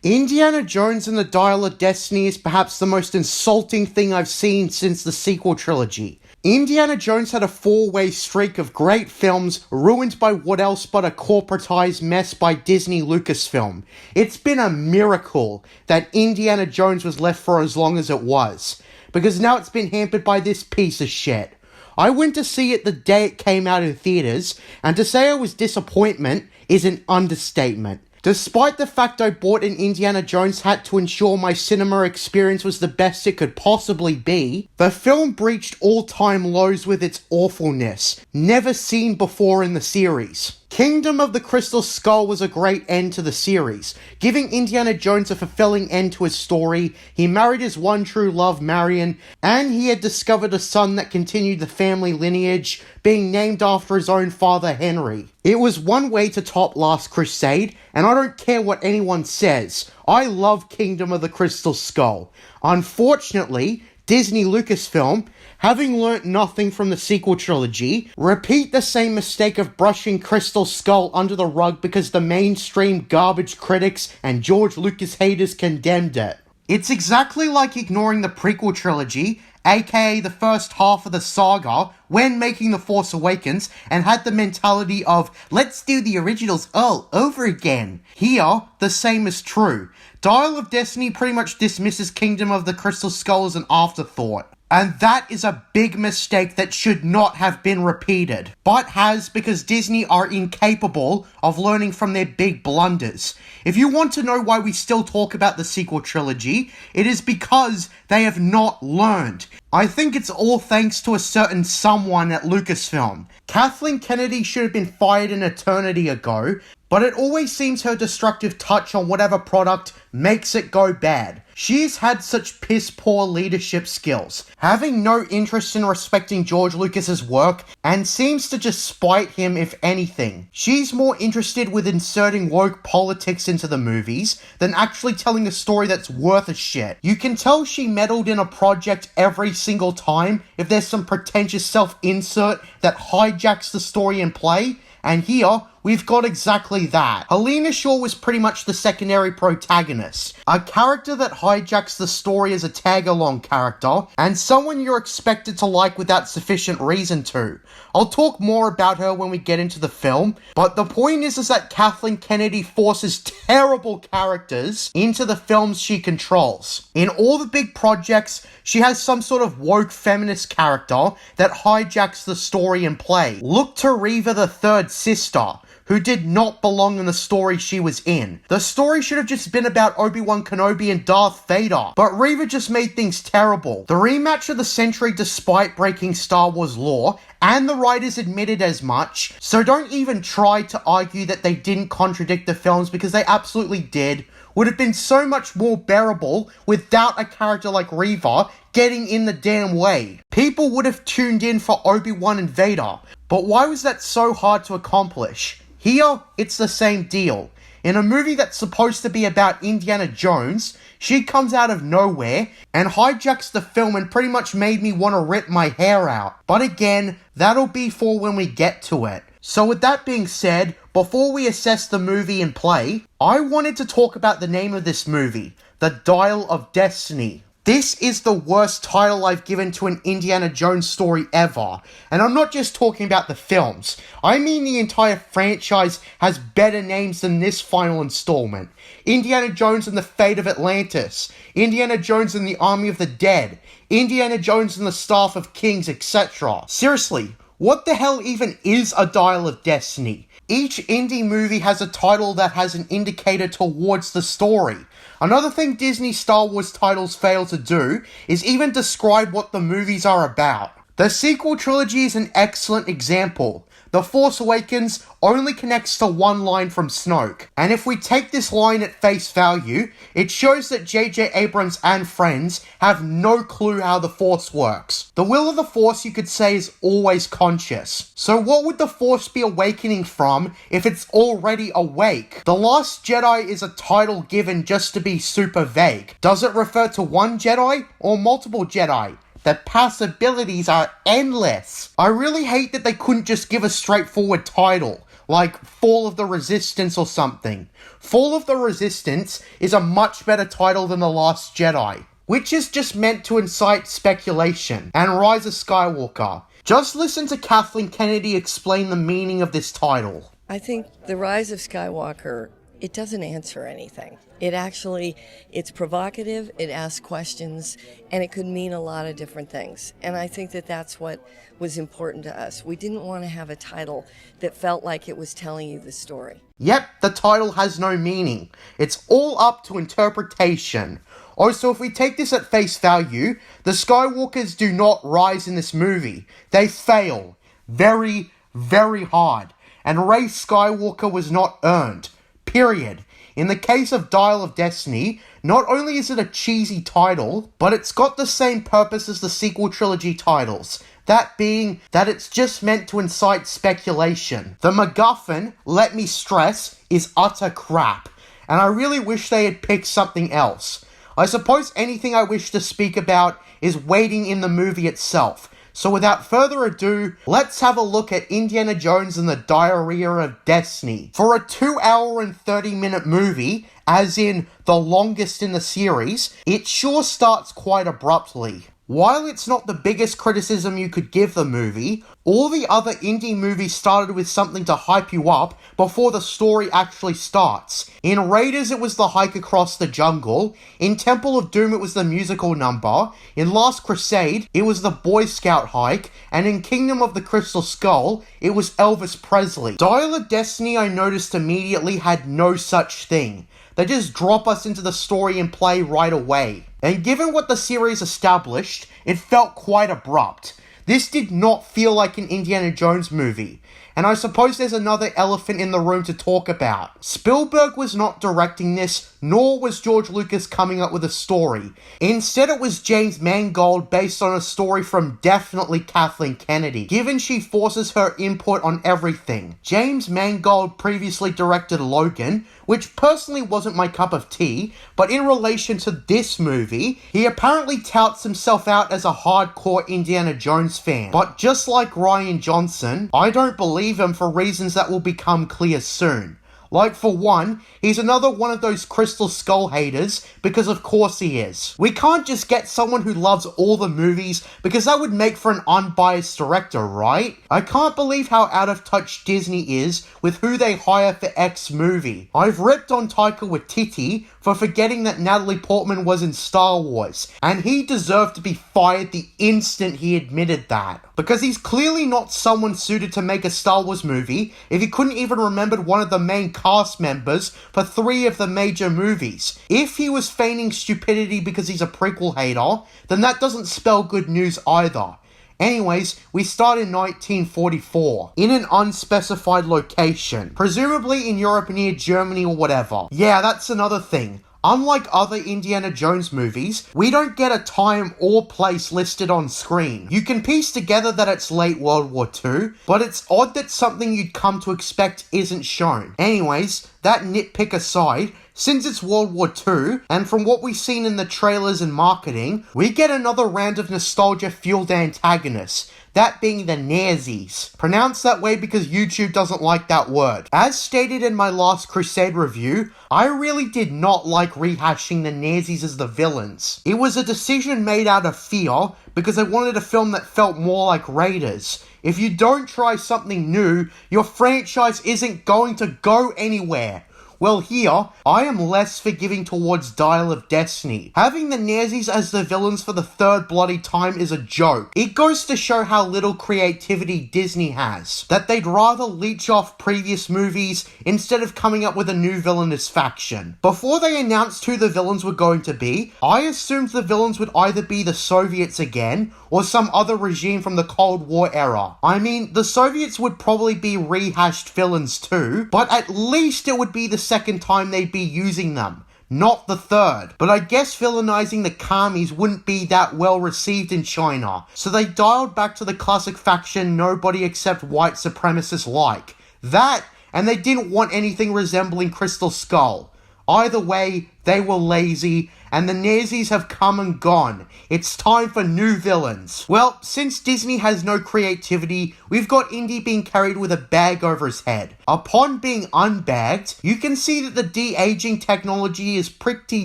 Indiana Jones and the Dial of Destiny is perhaps the most insulting thing I've seen since the sequel trilogy. Indiana Jones had a 4-way streak of great films ruined by what else but a corporatized mess by Disney Lucasfilm. It's been a miracle that Indiana Jones was left for as long as it was, because now it's been hampered by this piece of shit. I went to see it the day it came out in theaters, and to say I was disappointment is an understatement. Despite the fact I bought an Indiana Jones hat to ensure my cinema experience was the best it could possibly be, the film breached all-time lows with its awfulness, never seen before in the series. Kingdom of the Crystal Skull was a great end to the series, giving Indiana Jones a fulfilling end to his story. He married his one true love, Marion, and he had discovered a son that continued the family lineage, being named after his own father, Henry. It was one way to top Last Crusade, and I don't care what anyone says. I love Kingdom of the Crystal Skull. Unfortunately, Disney Lucasfilm, having learnt nothing from the sequel trilogy, repeat the same mistake of brushing Crystal Skull under the rug because the mainstream garbage critics and George Lucas haters condemned it. It's exactly like ignoring the prequel trilogy, aka the first half of the saga, when making The Force Awakens, and had the mentality of, let's do the originals all over again. Here, the same is true. Dial of Destiny pretty much dismisses Kingdom of the Crystal Skull as an afterthought. And that is a big mistake that should not have been repeated, but has because Disney are incapable of learning from their big blunders. If you want to know why we still talk about the sequel trilogy, it is because they have not learned. I think it's all thanks to a certain someone at Lucasfilm. Kathleen Kennedy should have been fired an eternity ago, but it always seems her destructive touch on whatever product makes it go bad. She's had such piss-poor leadership skills, having no interest in respecting George Lucas's work, and seems to just spite him if anything. She's more interested with inserting woke politics into the movies than actually telling a story that's worth a shit. You can tell she meddled in a project every single time if there's some pretentious self-insert that hijacks the story in play, and here, we've got exactly that. Helena Shaw was pretty much the secondary protagonist, a character that hijacks the story as a tag-along character, and someone you're expected to like without sufficient reason to. I'll talk more about her when we get into the film, but the point is that Kathleen Kennedy forces terrible characters into the films she controls. In all the big projects, she has some sort of woke feminist character that hijacks the story in play. Look to Reva the Third Sister, who did not belong in the story she was in. The story should have just been about Obi-Wan Kenobi and Darth Vader, but Reva just made things terrible. The rematch of the century despite breaking Star Wars lore, and the writers admitted as much, so don't even try to argue that they didn't contradict the films because they absolutely did. Would have been so much more bearable without a character like Reva getting in the damn way. People would have tuned in for Obi-Wan and Vader, but why was that so hard to accomplish? Here, it's the same deal. In a movie that's supposed to be about Indiana Jones, she comes out of nowhere and hijacks the film and pretty much made me want to rip my hair out. But again, that'll be for when we get to it. So with that being said, before we assess the movie in play, I wanted to talk about the name of this movie, The Dial of Destiny. This is the worst title I've given to an Indiana Jones story ever, and I'm not just talking about the films. I mean the entire franchise has better names than this final installment. Indiana Jones and the Fate of Atlantis, Indiana Jones and the Army of the Dead, Indiana Jones and the Staff of Kings, etc. Seriously, what the hell even is a Dial of Destiny? Each Indy movie has a title that has an indicator towards the story. Another thing Disney Star Wars titles fail to do is even describe what the movies are about. The sequel trilogy is an excellent example. The Force Awakens only connects to one line from Snoke, and if we take this line at face value, it shows that J.J. Abrams and friends have no clue how the Force works. The will of the Force, you could say, is always conscious. So what would the Force be awakening from if it's already awake? The Last Jedi is a title given just to be super vague. Does it refer to one Jedi or multiple Jedi? The possibilities are endless. I really hate that they couldn't just give a straightforward title, like Fall of the Resistance or something. Fall of the Resistance is a much better title than The Last Jedi, which is just meant to incite speculation, and Rise of Skywalker. Just listen to Kathleen Kennedy explain the meaning of this title. I think The Rise of Skywalker, it doesn't answer anything. It's provocative, it asks questions, and it could mean a lot of different things. And I think that that's what was important to us. We didn't want to have a title that felt like it was telling you the story. Yep, the title has no meaning. It's all up to interpretation. Also, if we take this at face value, the Skywalkers do not rise in this movie. They fail. Very, very hard. And Rey Skywalker was not earned. Period. In the case of Dial of Destiny, not only is it a cheesy title, but it's got the same purpose as the sequel trilogy titles. That being that it's just meant to incite speculation. The MacGuffin, let me stress, is utter crap. And I really wish they had picked something else. I suppose anything I wish to speak about is waiting in the movie itself. So without further ado, let's have a look at Indiana Jones and the Diarrhea of Destiny. For a 2 hour and 30-minute movie, as in the longest in the series, it sure starts quite abruptly. While it's not the biggest criticism you could give the movie, all the other Indy movies started with something to hype you up before the story actually starts. In Raiders it was the hike across the jungle, in Temple of Doom it was the musical number, in Last Crusade it was the Boy Scout hike, and in Kingdom of the Crystal Skull it was Elvis Presley. Dial of Destiny, I noticed immediately, had no such thing. They just drop us into the story and play right away. And given what the series established, it felt quite abrupt. This did not feel like an Indiana Jones movie. And I suppose there's another elephant in the room to talk about. Spielberg was not directing this, nor was George Lucas coming up with a story. Instead, it was James Mangold based on a story from definitely Kathleen Kennedy, given she forces her input on everything. James Mangold previously directed Logan, which personally wasn't my cup of tea, but in relation to this movie, he apparently touts himself out as a hardcore Indiana Jones fan. But just like Rian Johnson, I don't believe him for reasons that will become clear soon. Like, for one, he's another one of those Crystal Skull haters, because of course he is. We can't just get someone who loves all the movies, because that would make for an unbiased director, right? I can't believe how out of touch Disney is with who they hire for X movie. I've ripped on Taika Waititi for forgetting that Natalie Portman was in Star Wars, and he deserved to be fired the instant he admitted that. Because he's clearly not someone suited to make a Star Wars movie if he couldn't even remember one of the main cast members for 3 of the major movies. If he was feigning stupidity because he's a prequel hater, then that doesn't spell good news either. Anyways, we start in 1944, in an unspecified location, presumably in Europe near Germany or whatever. Yeah, that's another thing. Unlike other Indiana Jones movies, we don't get a time or place listed on screen. You can piece together that it's late World War II, but it's odd that something you'd come to expect isn't shown. Anyways, that nitpick aside, since it's World War II, and from what we've seen in the trailers and marketing, we get another round of nostalgia-fueled antagonists. That being the Nazis. Pronounced that way because YouTube doesn't like that word. As stated in my Last Crusade review, I really did not like rehashing the Nazis as the villains. It was a decision made out of fear because I wanted a film that felt more like Raiders. If you don't try something new, your franchise isn't going to go anywhere. Well, here, I am less forgiving towards Dial of Destiny. Having the Nazis as the villains for the third bloody time is a joke. It goes to show how little creativity Disney has. That they'd rather leech off previous movies instead of coming up with a new villainous faction. Before they announced who the villains were going to be, I assumed the villains would either be the Soviets again, or some other regime from the Cold War era. I mean, the Soviets would probably be rehashed villains too, but at least it would be the second time they'd be using them, not the third. But I guess villainizing the commies wouldn't be that well received in China, so they dialed back to the classic faction nobody except white supremacists like. That, and they didn't want anything resembling Crystal Skull. Either way, they were lazy, and the Nazis have come and gone. It's time for new villains. Well, since Disney has no creativity, we've got Indy being carried with a bag over his head. Upon being unbagged, you can see that the de-aging technology is pretty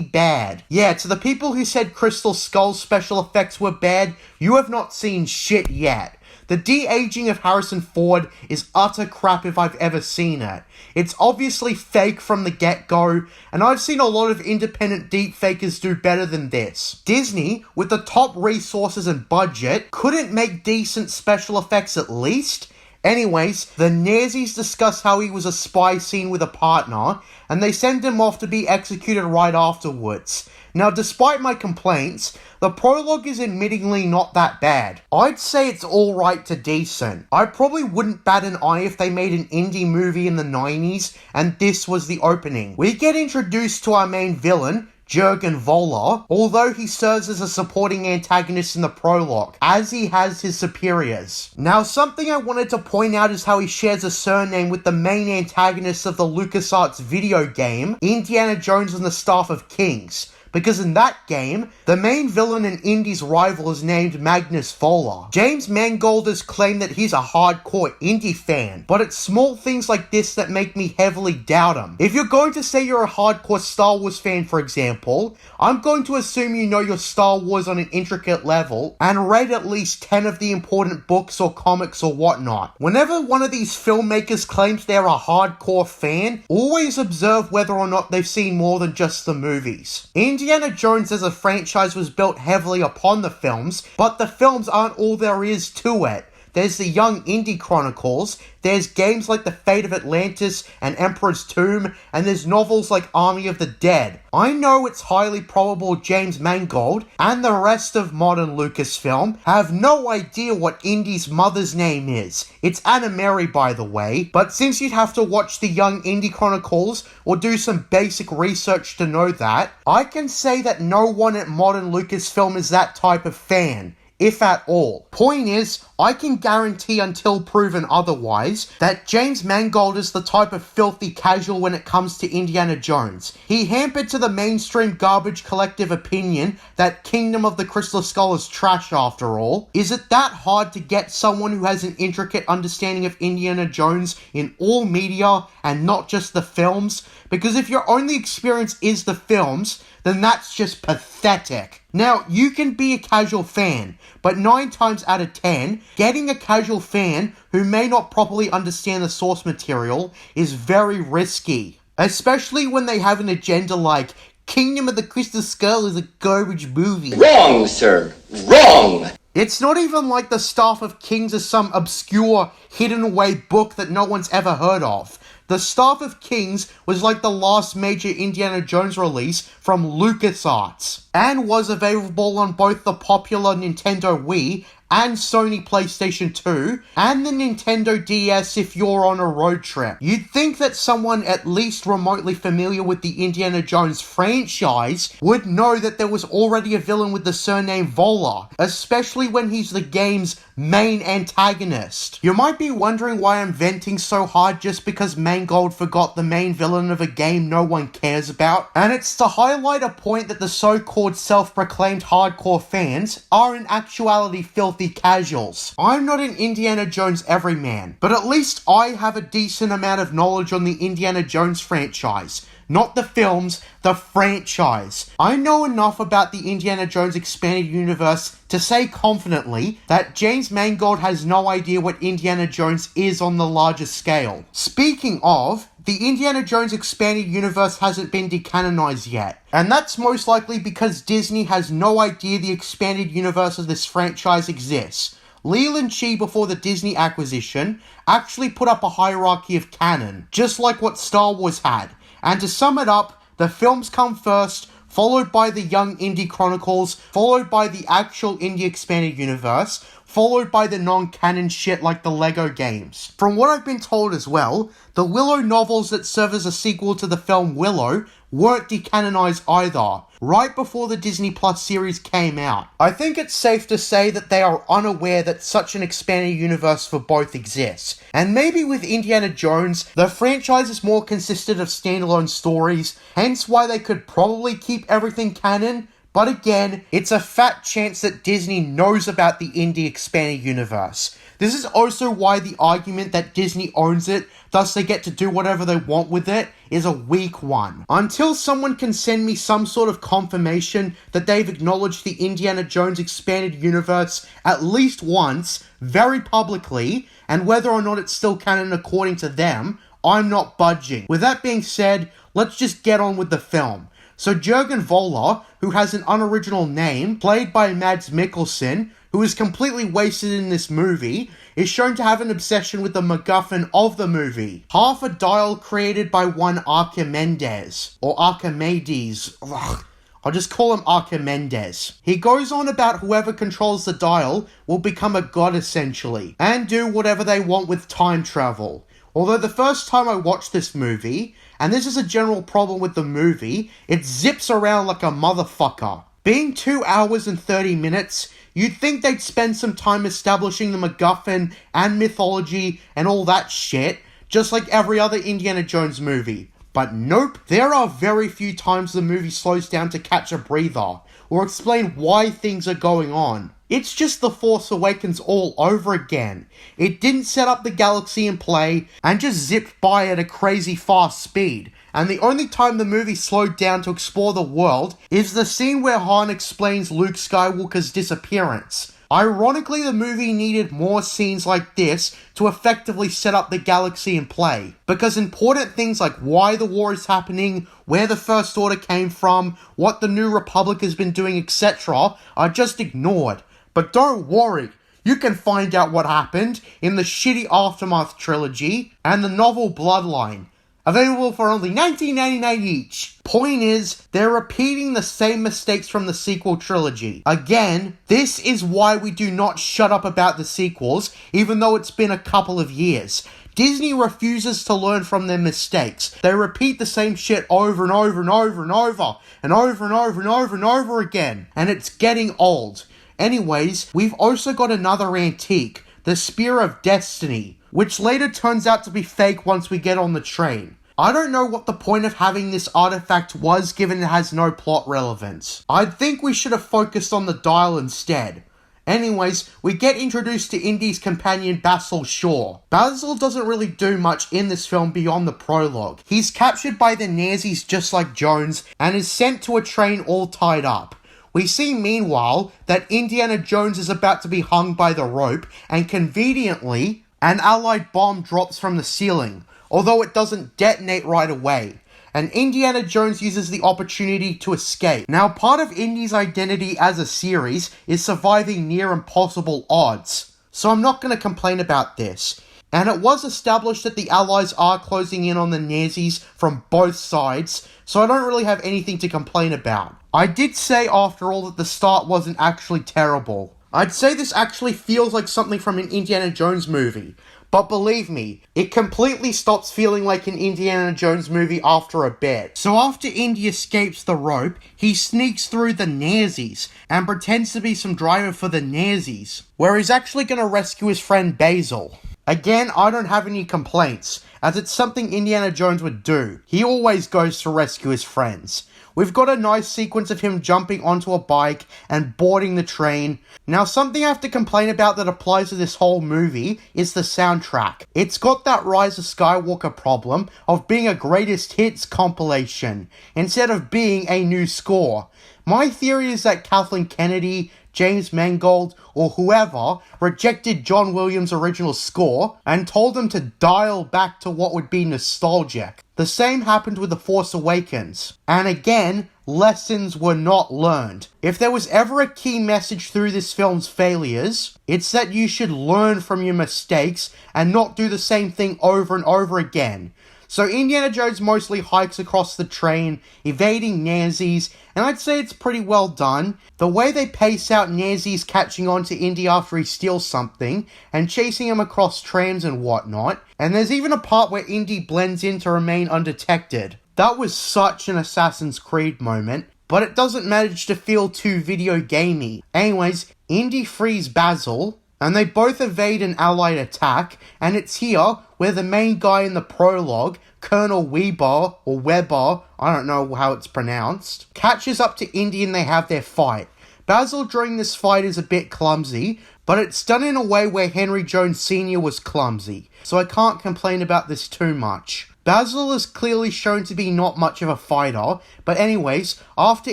bad. Yeah, to the people who said Crystal Skull's special effects were bad, you have not seen shit yet. The de-aging of Harrison Ford is utter crap if I've ever seen it. It's obviously fake from the get-go, and I've seen a lot of independent deepfakers do better than this. Disney, with the top resources and budget, couldn't make decent special effects at least? Anyways, the Nazis discuss how he was a spy scene with a partner, and they send him off to be executed right afterwards. Now, despite my complaints, the prologue is admittingly not that bad. I'd say it's alright to decent. I probably wouldn't bat an eye if they made an indie movie in the 90s and this was the opening. We get introduced to our main villain, Jürgen Voller, although he serves as a supporting antagonist in the prologue, as he has his superiors. Now, something I wanted to point out is how he shares a surname with the main antagonist of the LucasArts video game, Indiana Jones and the Staff of Kings. Because in that game, the main villain and Indy's rival is named Magnus Voller. James Mangold has claimed that he's a hardcore Indy fan, but it's small things like this that make me heavily doubt him. If you're going to say you're a hardcore Star Wars fan, for example, I'm going to assume you know your Star Wars on an intricate level, and read at least 10 of the important books or comics or whatnot. Whenever one of these filmmakers claims they're a hardcore fan, always observe whether or not they've seen more than just the movies. Indiana Jones as a franchise was built heavily upon the films, but the films aren't all there is to it. There's the Young Indy Chronicles, there's games like The Fate of Atlantis and Emperor's Tomb, and there's novels like Army of the Dead. I know it's highly probable James Mangold and the rest of modern Lucasfilm have no idea what Indy's mother's name is. It's Anna Mary, by the way, but since you'd have to watch the Young Indy Chronicles or do some basic research to know that, I can say that no one at modern Lucasfilm is that type of fan, if at all. Point is, I can guarantee until proven otherwise that James Mangold is the type of filthy casual when it comes to Indiana Jones. He hampered to the mainstream garbage collective opinion that Kingdom of the Crystal Skull is trash after all. Is it that hard to get someone who has an intricate understanding of Indiana Jones in all media and not just the films? Because if your only experience is the films, then that's just pathetic. Now, you can be a casual fan, but 9 times out of 10, getting a casual fan who may not properly understand the source material is very risky. Especially when they have an agenda like, Kingdom of the Crystal Skull is a garbage movie. Wrong, sir. Wrong! It's not even like the Staff of Kings is some obscure, hidden away book that no one's ever heard of. The Staff of Kings was like the last major Indiana Jones release from LucasArts, and was available on both the popular Nintendo Wii and Sony PlayStation 2, and the Nintendo DS if you're on a road trip. You'd think that someone at least remotely familiar with the Indiana Jones franchise would know that there was already a villain with the surname Voller, especially when he's the game's main antagonist. You might be wondering why I'm venting so hard just because Mangold forgot the main villain of a game no one cares about, and it's to highlight a point that the so-called self-proclaimed hardcore fans are in actuality filthy casuals. I'm not an Indiana Jones everyman, but at least I have a decent amount of knowledge on the Indiana Jones franchise. Not the films, the franchise. I know enough about the Indiana Jones expanded universe to say confidently that James Mangold has no idea what Indiana Jones is on the larger scale. Speaking of, the Indiana Jones expanded universe hasn't been decanonized yet, and that's most likely because Disney has no idea the expanded universe of this franchise exists. Leland Chee, before the Disney acquisition, actually put up a hierarchy of canon, just like what Star Wars had. And to sum it up, the films come first, followed by the Young Indy Chronicles, followed by the actual Indy Expanded Universe, followed by the non-canon shit like the Lego games. From what I've been told as well, the Willow novels that serve as a sequel to the film Willow weren't decanonized either, right before the Disney Plus series came out. I think it's safe to say that they are unaware that such an expanded universe for both exists. And maybe with Indiana Jones, the franchise is more consistent of standalone stories, hence why they could probably keep everything canon. But again, it's a fat chance that Disney knows about the Indy expanded universe. This is also why the argument that Disney owns it, thus they get to do whatever they want with it, is a weak one. Until someone can send me some sort of confirmation that they've acknowledged the Indiana Jones expanded universe at least once, very publicly, and whether or not it's still canon according to them, I'm not budging. With that being said, let's just get on with the film. So Jürgen Voller, who has an unoriginal name, played by Mads Mikkelsen, who is completely wasted in this movie, is shown to have an obsession with the MacGuffin of the movie. Half a dial created by one Archimedes, or Archimedes. I'll just call him Archimedes. He goes on about whoever controls the dial will become a god essentially, and do whatever they want with time travel. Although the first time I watched this movie, and this is a general problem with the movie, it zips around like a motherfucker. Being 2 hours and 30 minutes, you'd think they'd spend some time establishing the MacGuffin and mythology and all that shit, just like every other Indiana Jones movie. But nope, there are very few times the movie slows down to catch a breather, or explain why things are going on. It's just The Force Awakens all over again. It didn't set up the galaxy in play, and just zipped by at a crazy fast speed. And the only time the movie slowed down to explore the world is the scene where Han explains Luke Skywalker's disappearance. Ironically, the movie needed more scenes like this to effectively set up the galaxy in play, because important things like why the war is happening, where the First Order came from, what the New Republic has been doing, etc. are just ignored. But don't worry, you can find out what happened in the shitty Aftermath trilogy and the novel Bloodline. Available for only $19.99 each. Point is, they're repeating the same mistakes from the sequel trilogy. Again, this is why we do not shut up about the sequels, even though it's been a couple of years. Disney refuses to learn from their mistakes. They repeat the same shit over and over and over and over and over and over and over and over again. And it's getting old. Anyways, we've also got another antique, the Spear of Destiny, which later turns out to be fake once we get on the train. I don't know what the point of having this artifact was, given it has no plot relevance. I'd think we should have focused on the dial instead. Anyways, we get introduced to Indy's companion Basil Shaw. Basil doesn't really do much in this film beyond the prologue. He's captured by the Nazis just like Jones, and is sent to a train all tied up. We see meanwhile that Indiana Jones is about to be hung by the rope, and conveniently, an Allied bomb drops from the ceiling, although it doesn't detonate right away, and Indiana Jones uses the opportunity to escape. Now, part of Indy's identity as a series is surviving near impossible odds, so I'm not going to complain about this. And it was established that the Allies are closing in on the Nazis from both sides, so I don't really have anything to complain about. I did say after all that the start wasn't actually terrible. I'd say this actually feels like something from an Indiana Jones movie, but believe me, it completely stops feeling like an Indiana Jones movie after a bit. So after Indy escapes the rope, he sneaks through the Nazis and pretends to be some driver for the Nazis, where he's actually going to rescue his friend Basil. Again, I don't have any complaints, as it's something Indiana Jones would do. He always goes to rescue his friends. We've got a nice sequence of him jumping onto a bike and boarding the train. Now, something I have to complain about that applies to this whole movie is the soundtrack. It's got that Rise of Skywalker problem of being a greatest hits compilation, instead of being a new score. My theory is that Kathleen Kennedy, James Mangold, or whoever rejected John Williams' original score and told them to dial back to what would be nostalgic. The same happened with The Force Awakens. And again, lessons were not learned. If there was ever a key message through this film's failures, it's that you should learn from your mistakes and not do the same thing over and over again. So Indiana Jones mostly hikes across the train, evading Nazis, and I'd say it's pretty well done. The way they pace out Nazis catching on to Indy after he steals something, and chasing him across trams and whatnot, and there's even a part where Indy blends in to remain undetected. That was such an Assassin's Creed moment, but it doesn't manage to feel too video gamey. Anyways, Indy frees Basil, and they both evade an allied attack, and it's here where the main guy in the prologue, Colonel Weber, or Weber, I don't know how it's pronounced, catches up to Indy and they have their fight. Basil during this fight is a bit clumsy, but it's done in a way where Henry Jones Sr. was clumsy, so I can't complain about this too much. Basil is clearly shown to be not much of a fighter, but anyways, after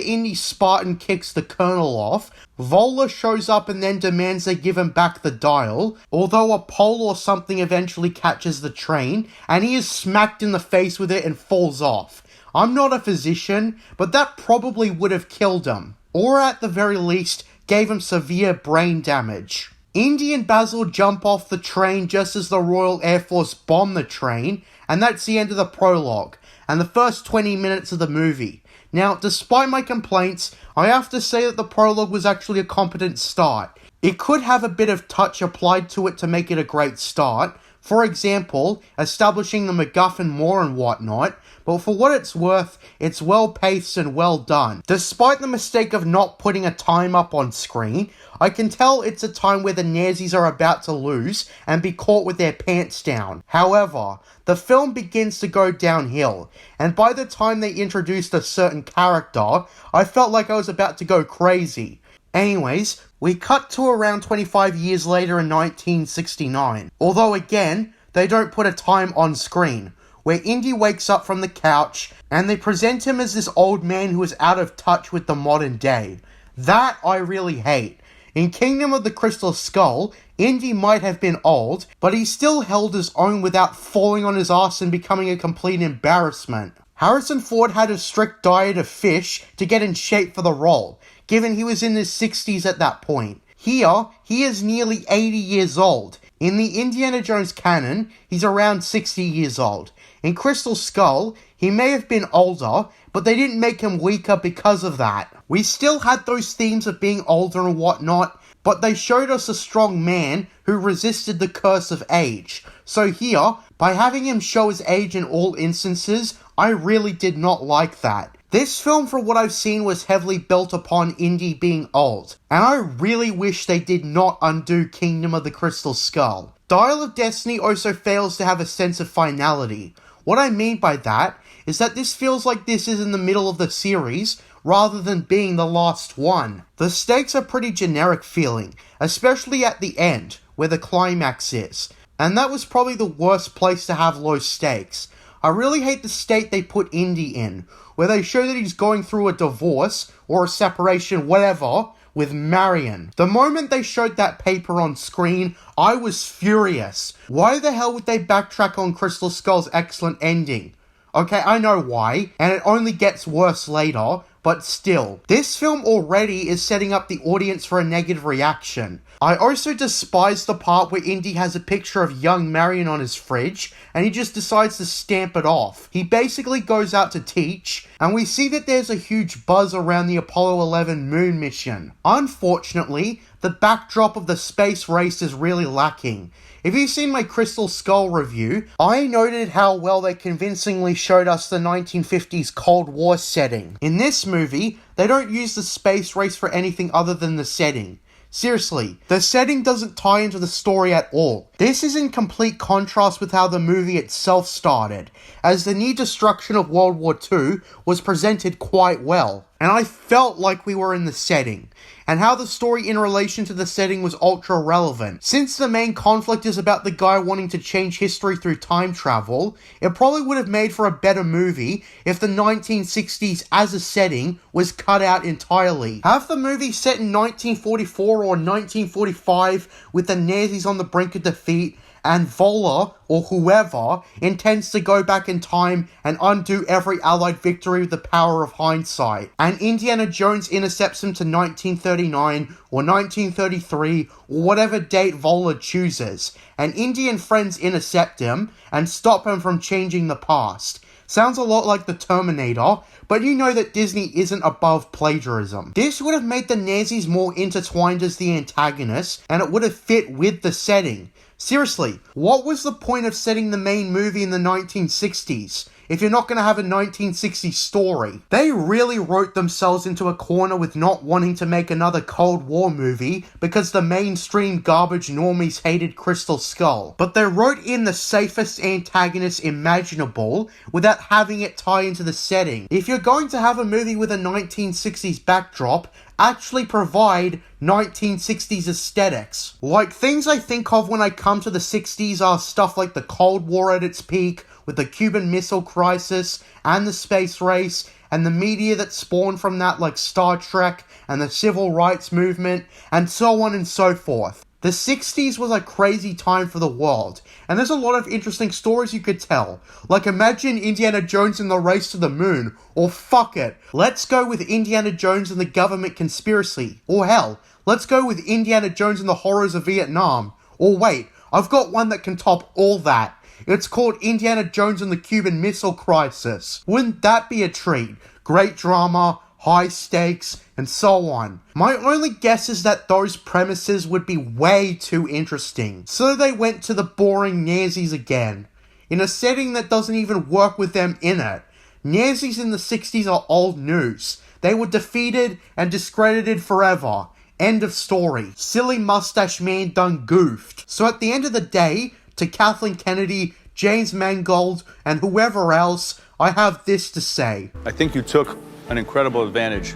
Indy Spartan kicks the Colonel off, Vola shows up and then demands they give him back the dial, although a pole or something eventually catches the train, and he is smacked in the face with it and falls off. I'm not a physician, but that probably would have killed him, or at the very least, gave him severe brain damage. Indy and Basil jump off the train just as the Royal Air Force bomb the train, and that's the end of the prologue, and the first 20 minutes of the movie. Now, despite my complaints, I have to say that the prologue was actually a competent start. It could have a bit of touch applied to it to make it a great start, for example, establishing the MacGuffin more and whatnot, but for what it's worth, it's well paced and well done. Despite the mistake of not putting a time up on screen, I can tell it's a time where the Nazis are about to lose and be caught with their pants down. However, the film begins to go downhill, and by the time they introduced a certain character, I felt like I was about to go crazy. Anyways, we cut to around 25 years later in 1969. Although again, they don't put a time on screen, where Indy wakes up from the couch and they present him as this old man who is out of touch with the modern day. That I really hate. In Kingdom of the Crystal Skull, Indy might have been old, but he still held his own without falling on his ass and becoming a complete embarrassment. Harrison Ford had a strict diet of fish to get in shape for the role, given he was in his 60s at that point. Here, he is nearly 80 years old. In the Indiana Jones canon, he's around 60 years old. In Crystal Skull, he may have been older, but they didn't make him weaker because of that. We still had those themes of being older and whatnot, but they showed us a strong man who resisted the curse of age. So here, by having him show his age in all instances, I really did not like that. This film, from what I've seen, was heavily built upon Indy being old, and I really wish they did not undo Kingdom of the Crystal Skull. Dial of Destiny also fails to have a sense of finality. What I mean by that is that this feels like this is in the middle of the series, rather than being the last one. The stakes are pretty generic feeling, especially at the end, where the climax is, and that was probably the worst place to have low stakes. I really hate the state they put Indy in, where they show that he's going through a divorce, or a separation, whatever, with Marion. The moment they showed that paper on screen, I was furious. Why the hell would they backtrack on Crystal Skull's excellent ending? Okay, I know why, and it only gets worse later, but still. This film already is setting up the audience for a negative reaction. I also despise the part where Indy has a picture of young Marion on his fridge, and he just decides to stamp it off. He basically goes out to teach, and we see that there's a huge buzz around the Apollo 11 moon mission. Unfortunately, the backdrop of the space race is really lacking. If you've seen my Crystal Skull review, I noted how well they convincingly showed us the 1950s Cold War setting. In this movie, they don't use the space race for anything other than the setting. Seriously, the setting doesn't tie into the story at all. This is in complete contrast with how the movie itself started, as the near destruction of World War II was presented quite well, and I felt like we were in the setting, and how the story in relation to the setting was ultra relevant. Since the main conflict is about the guy wanting to change history through time travel, it probably would have made for a better movie if the 1960s as a setting was cut out entirely. Have the movie set in 1944 or 1945 with the Nazis on the brink of defeat, and Vola, or whoever, intends to go back in time and undo every Allied victory with the power of hindsight. And Indiana Jones intercepts him to 1939 or 1933 or whatever date Vola chooses, and Indy and friends intercept him and stop him from changing the past. Sounds a lot like the Terminator, but you know that Disney isn't above plagiarism. This would have made the Nazis more intertwined as the antagonists, and it would have fit with the setting. Seriously, what was the point of setting the main movie in the 1960s? if you're not going to have a 1960s story. They really wrote themselves into a corner with not wanting to make another Cold War movie because the mainstream garbage normies hated Crystal Skull. But they wrote in the safest antagonist imaginable without having it tie into the setting. If you're going to have a movie with a 1960s backdrop, actually provide 1960s aesthetics. Like, things I think of when I come to the 60s are stuff like the Cold War at its peak, with the Cuban Missile Crisis, and the space race, and the media that spawned from that like Star Trek, and the Civil Rights Movement, and so on and so forth. The 60s was a crazy time for the world, and there's a lot of interesting stories you could tell. Like, imagine Indiana Jones in the Race to the Moon, or fuck it, let's go with Indiana Jones and the government conspiracy. Or hell, let's go with Indiana Jones and the horrors of Vietnam. Or wait, I've got one that can top all that. It's called Indiana Jones and the Cuban Missile Crisis. Wouldn't that be a treat? Great drama, high stakes, and so on. My only guess is that those premises would be way too interesting, so they went to the boring Nazis again, in a setting that doesn't even work with them in it. Nazis in the 60s are old news. They were defeated and discredited forever. End of story. Silly mustache man done goofed. So at the end of the day, to Kathleen Kennedy, James Mangold, and whoever else, I have this to say. I think you took an incredible advantage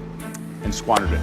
and squandered it.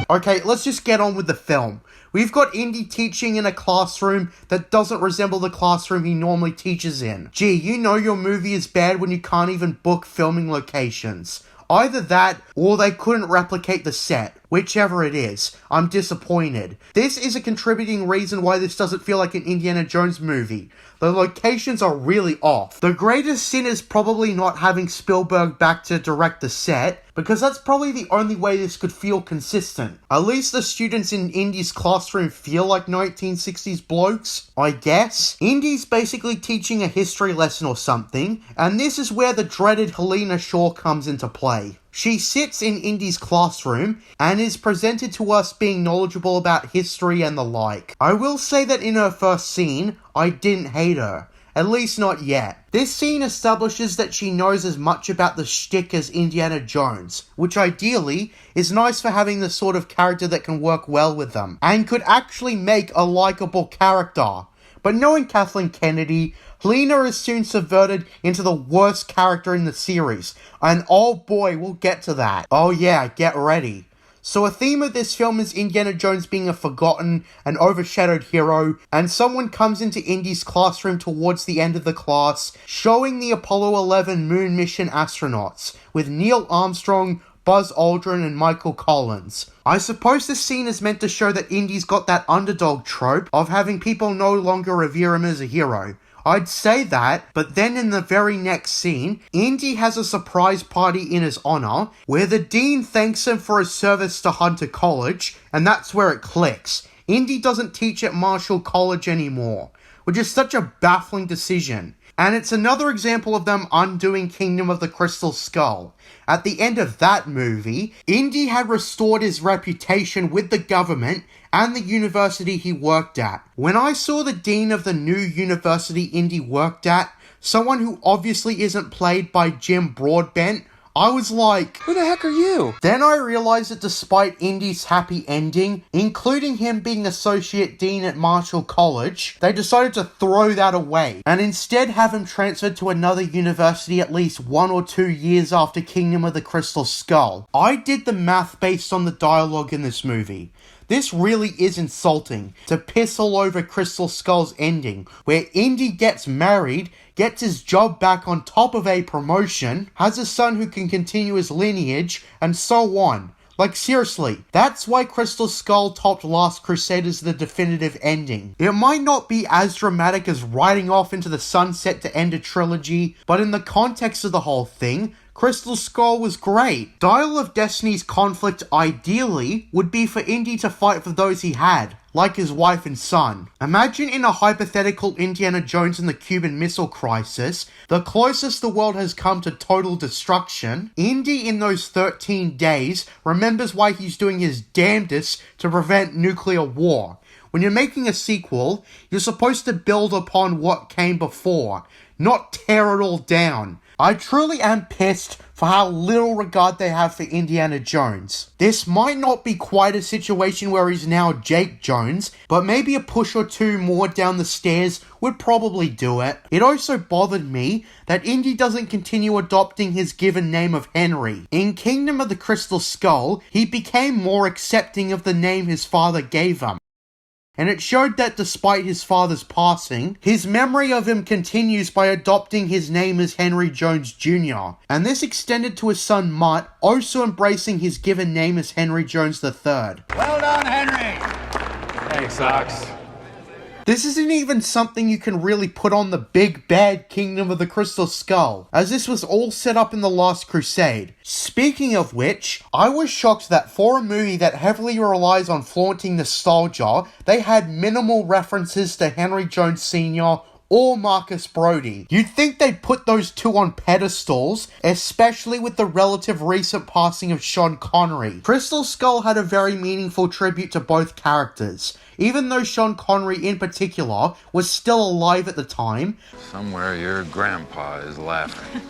Okay, let's just get on with the film. We've got Indy teaching in a classroom that doesn't resemble the classroom he normally teaches in. Gee, you know your movie is bad when you can't even book filming locations. Either that, or they couldn't replicate the set. Whichever it is, I'm disappointed. This is a contributing reason why this doesn't feel like an Indiana Jones movie. The locations are really off. The greatest sin is probably not having Spielberg back to direct the set, because that's probably the only way this could feel consistent. At least the students in Indy's classroom feel like 1960s blokes, I guess. Indy's basically teaching a history lesson or something, and this is where the dreaded Helena Shaw comes into play. She sits in Indy's classroom and is presented to us being knowledgeable about history and the like. I will say that in her first scene, I didn't hate her. At least not yet. This scene establishes that she knows as much about the shtick as Indiana Jones, which ideally is nice for having the sort of character that can work well with them, and could actually make a likable character. But knowing Kathleen Kennedy, Helena is soon subverted into the worst character in the series, and oh boy, we'll get to that. Oh yeah, get ready. So a theme of this film is Indiana Jones being a forgotten and overshadowed hero, and someone comes into Indy's classroom towards the end of the class, showing the Apollo 11 moon mission astronauts, with Neil Armstrong, Buzz Aldrin, and Michael Collins. I suppose this scene is meant to show that Indy's got that underdog trope of having people no longer revere him as a hero. I'd say that, but then in the very next scene, Indy has a surprise party in his honor, where the dean thanks him for his service to Hunter College, and that's where it clicks. Indy doesn't teach at Marshall College anymore, which is such a baffling decision. And it's another example of them undoing Kingdom of the Crystal Skull. At the end of that movie, Indy had restored his reputation with the government and the university he worked at. When I saw the dean of the new university Indy worked at, someone who obviously isn't played by Jim Broadbent, I was like, who the heck are you? Then I realized that despite Indy's happy ending, including him being associate dean at Marshall College, they decided to throw that away and instead have him transferred to another university at least 1 or 2 years after Kingdom of the Crystal Skull. I did the math based on the dialogue in this movie. This really is insulting to piss all over Crystal Skull's ending, where Indy gets married, gets his job back on top of a promotion, has a son who can continue his lineage, and so on. Like, seriously, that's why Crystal Skull topped Last Crusade as the definitive ending. It might not be as dramatic as riding off into the sunset to end a trilogy, but in the context of the whole thing, Crystal Skull was great. Diarrhea of Destiny's conflict, ideally, would be for Indy to fight for those he had, like his wife and son. Imagine in a hypothetical Indiana Jones and the Cuban Missile Crisis, the closest the world has come to total destruction, Indy in those 13 days remembers why he's doing his damnedest to prevent nuclear war. When you're making a sequel, you're supposed to build upon what came before, not tear it all down. I truly am pissed for how little regard they have for Indiana Jones. This might not be quite a situation where he's now Jake Jones, but maybe a push or two more down the stairs would probably do it. It also bothered me that Indy doesn't continue adopting his given name of Henry. In Kingdom of the Crystal Skull, he became more accepting of the name his father gave him. And it showed that despite his father's passing, his memory of him continues by adopting his name as Henry Jones Jr. And this extended to his son Mutt, also embracing his given name as Henry Jones III. Well done, Henry! Thanks, Ox. This isn't even something you can really put on the big bad Kingdom of the Crystal Skull, as this was all set up in the Last Crusade. Speaking of which, I was shocked that for a movie that heavily relies on flaunting nostalgia, they had minimal references to Henry Jones Sr. or Marcus Brody. You'd think they'd put those two on pedestals, especially with the relative recent passing of Sean Connery. Crystal Skull had a very meaningful tribute to both characters, even though Sean Connery in particular was still alive at the time. Somewhere your grandpa is laughing.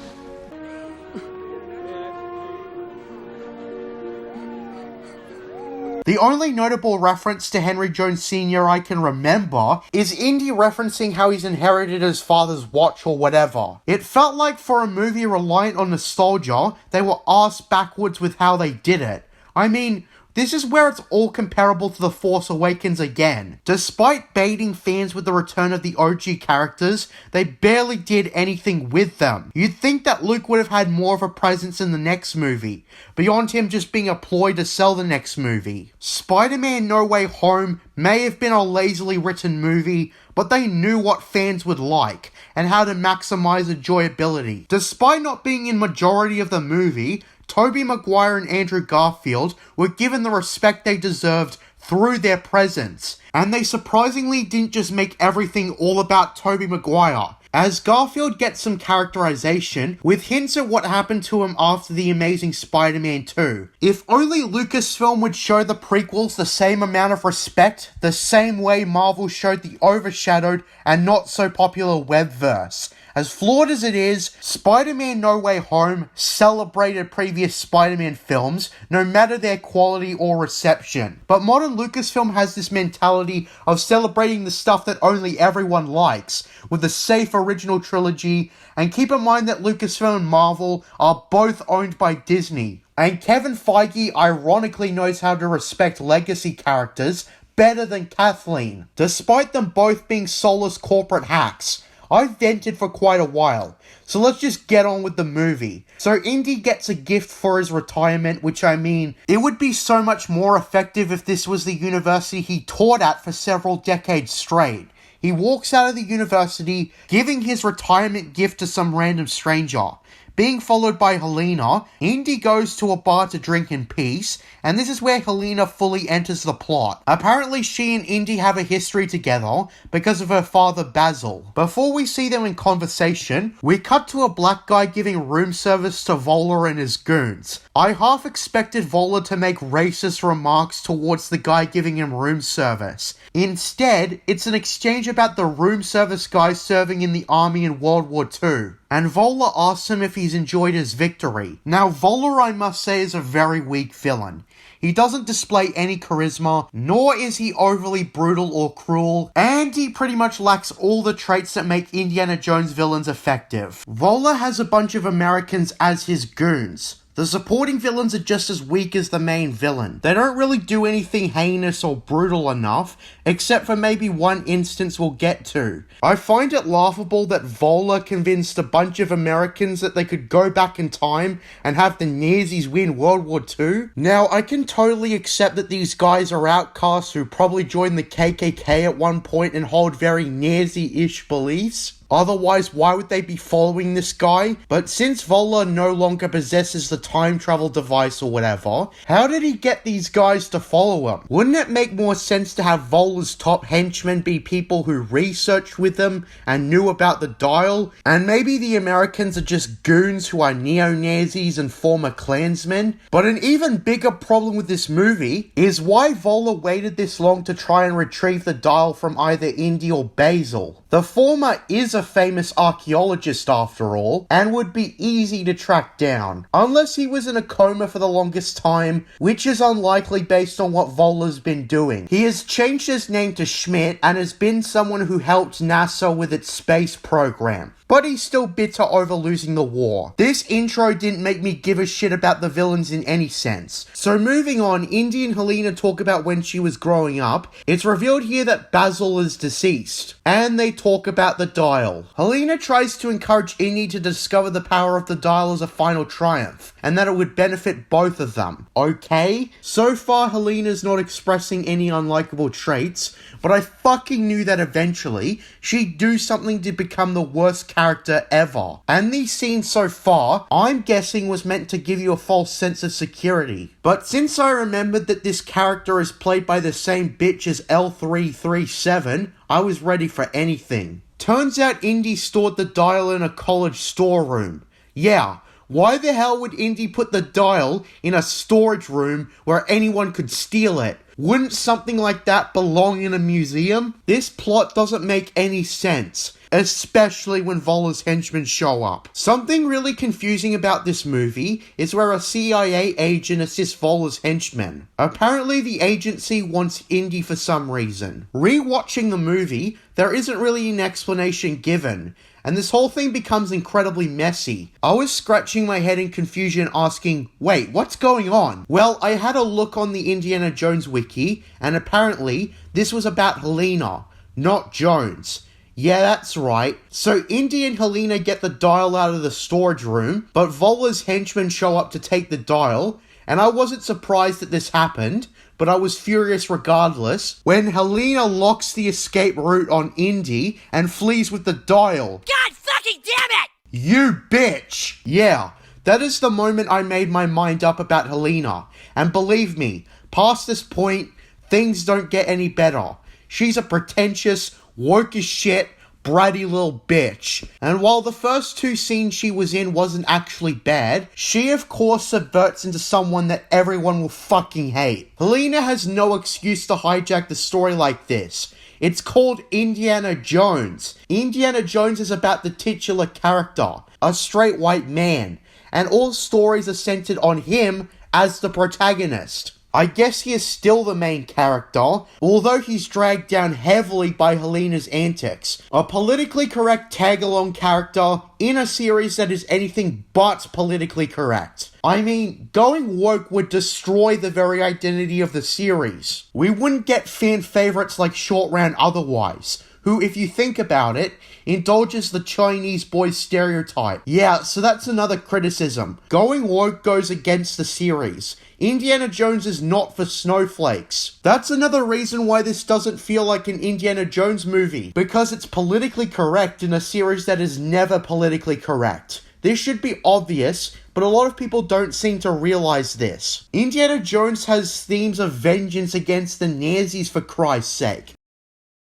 The only notable reference to Henry Jones Sr. I can remember is Indy referencing how he's inherited his father's watch or whatever. It felt like for a movie reliant on nostalgia, they were arse backwards with how they did it. I mean, this is where it's all comparable to The Force Awakens again. Despite baiting fans with the return of the OG characters, they barely did anything with them. You'd think that Luke would have had more of a presence in the next movie, beyond him just being a ploy to sell the next movie. Spider-Man No Way Home may have been a lazily written movie, but they knew what fans would like, and how to maximize enjoyability. Despite not being in majority of the movie, Tobey Maguire and Andrew Garfield were given the respect they deserved through their presence, and they surprisingly didn't just make everything all about Tobey Maguire, as Garfield gets some characterization with hints at what happened to him after The Amazing Spider-Man 2. If only Lucasfilm would show the prequels the same amount of respect, the same way Marvel showed the overshadowed and not so popular webverse. As flawed as it is, Spider-Man No Way Home celebrated previous Spider-Man films, no matter their quality or reception. But modern Lucasfilm has this mentality of celebrating the stuff that only everyone likes, with the safe original trilogy, and keep in mind that Lucasfilm and Marvel are both owned by Disney. And Kevin Feige ironically knows how to respect legacy characters better than Kathleen, despite them both being soulless corporate hacks. I've vented for quite a while, so let's just get on with the movie. So Indy gets a gift for his retirement, which I mean, it would be so much more effective if this was the university he taught at for several decades straight. He walks out of the university, giving his retirement gift to some random stranger. Being followed by Helena, Indy goes to a bar to drink in peace, and this is where Helena fully enters the plot. Apparently she and Indy have a history together because of her father Basil. Before we see them in conversation, we cut to a black guy giving room service to Voller and his goons. I half expected Voller to make racist remarks towards the guy giving him room service. Instead, it's an exchange about the room service guy serving in the army in World War II. And Voller asks him if he's enjoyed his victory. Now, Voller, I must say, is a very weak villain. He doesn't display any charisma, nor is he overly brutal or cruel, and he pretty much lacks all the traits that make Indiana Jones villains effective. Voller has a bunch of Americans as his goons. The supporting villains are just as weak as the main villain. They don't really do anything heinous or brutal enough, except for maybe one instance we'll get to. I find it laughable that Voller convinced a bunch of Americans that they could go back in time and have the Nazis win World War II. Now, I can totally accept that these guys are outcasts who probably joined the KKK at one point and hold very Nazi-ish beliefs. Otherwise, why would they be following this guy? But since Voller no longer possesses the time travel device or whatever, how did he get these guys to follow him? Wouldn't it make more sense to have Voller's top henchmen be people who researched with him and knew about the dial? And maybe the Americans are just goons who are neo-Nazis and former Klansmen? But an even bigger problem with this movie is why Voller waited this long to try and retrieve the dial from either Indy or Basil. The former is a famous archaeologist after all, and would be easy to track down. Unless he was in a coma for the longest time, which is unlikely based on what Voller's been doing. He has changed his name to Schmidt and has been someone who helped NASA with its space program. But he's still bitter over losing the war. This intro didn't make me give a shit about the villains in any sense. So moving on, Indy and Helena talk about when she was growing up. It's revealed here that Basil is deceased. And they talk about the dial. Helena tries to encourage Indy to discover the power of the dial as a final triumph, and that it would benefit both of them. Okay? So far, Helena's not expressing any unlikable traits, but I fucking knew that eventually she'd do something to become the worst character ever. And these scenes so far, I'm guessing was meant to give you a false sense of security. But since I remembered that this character is played by the same bitch as L337, I was ready for anything. Turns out Indy stored the dial in a college storeroom. Yeah, why the hell would Indy put the dial in a storage room where anyone could steal it? Wouldn't something like that belong in a museum? This plot doesn't make any sense, especially when Voller's henchmen show up. Something really confusing about this movie is where a CIA agent assists Voller's henchmen. Apparently the agency wants Indy for some reason. Rewatching the movie, there isn't really an explanation given, and this whole thing becomes incredibly messy. I was scratching my head in confusion asking, wait, what's going on? Well, I had a look on the Indiana Jones wiki, and apparently this was about Helena, not Jones. Yeah, that's right. So Indy and Helena get the dial out of the storage room, but Voller's henchmen show up to take the dial, and I wasn't surprised that this happened, but I was furious regardless when Helena locks the escape route on Indy and flees with the dial. God fucking damn it! You bitch! Yeah, that is the moment I made my mind up about Helena, and believe me, past this point, things don't get any better. She's a pretentious, woke as shit, bratty little bitch. And while the first two scenes she was in wasn't actually bad, she of course subverts into someone that everyone will fucking hate. Helena has no excuse to hijack the story like this. It's called Indiana Jones. Indiana Jones is about the titular character, a straight white man, and all stories are centered on him as the protagonist. I guess he is still the main character, although he's dragged down heavily by Helena's antics. A politically correct tag-along character in a series that is anything but politically correct. I mean, going woke would destroy the very identity of the series. We wouldn't get fan favorites like Short Round otherwise, who, if you think about it, indulges the Chinese boy stereotype. Yeah, so that's another criticism. Going woke goes against the series. Indiana Jones is not for snowflakes. That's another reason why this doesn't feel like an Indiana Jones movie, because it's politically correct in a series that is never politically correct. This should be obvious, but a lot of people don't seem to realize this. Indiana Jones has themes of vengeance against the Nazis, for Christ's sake.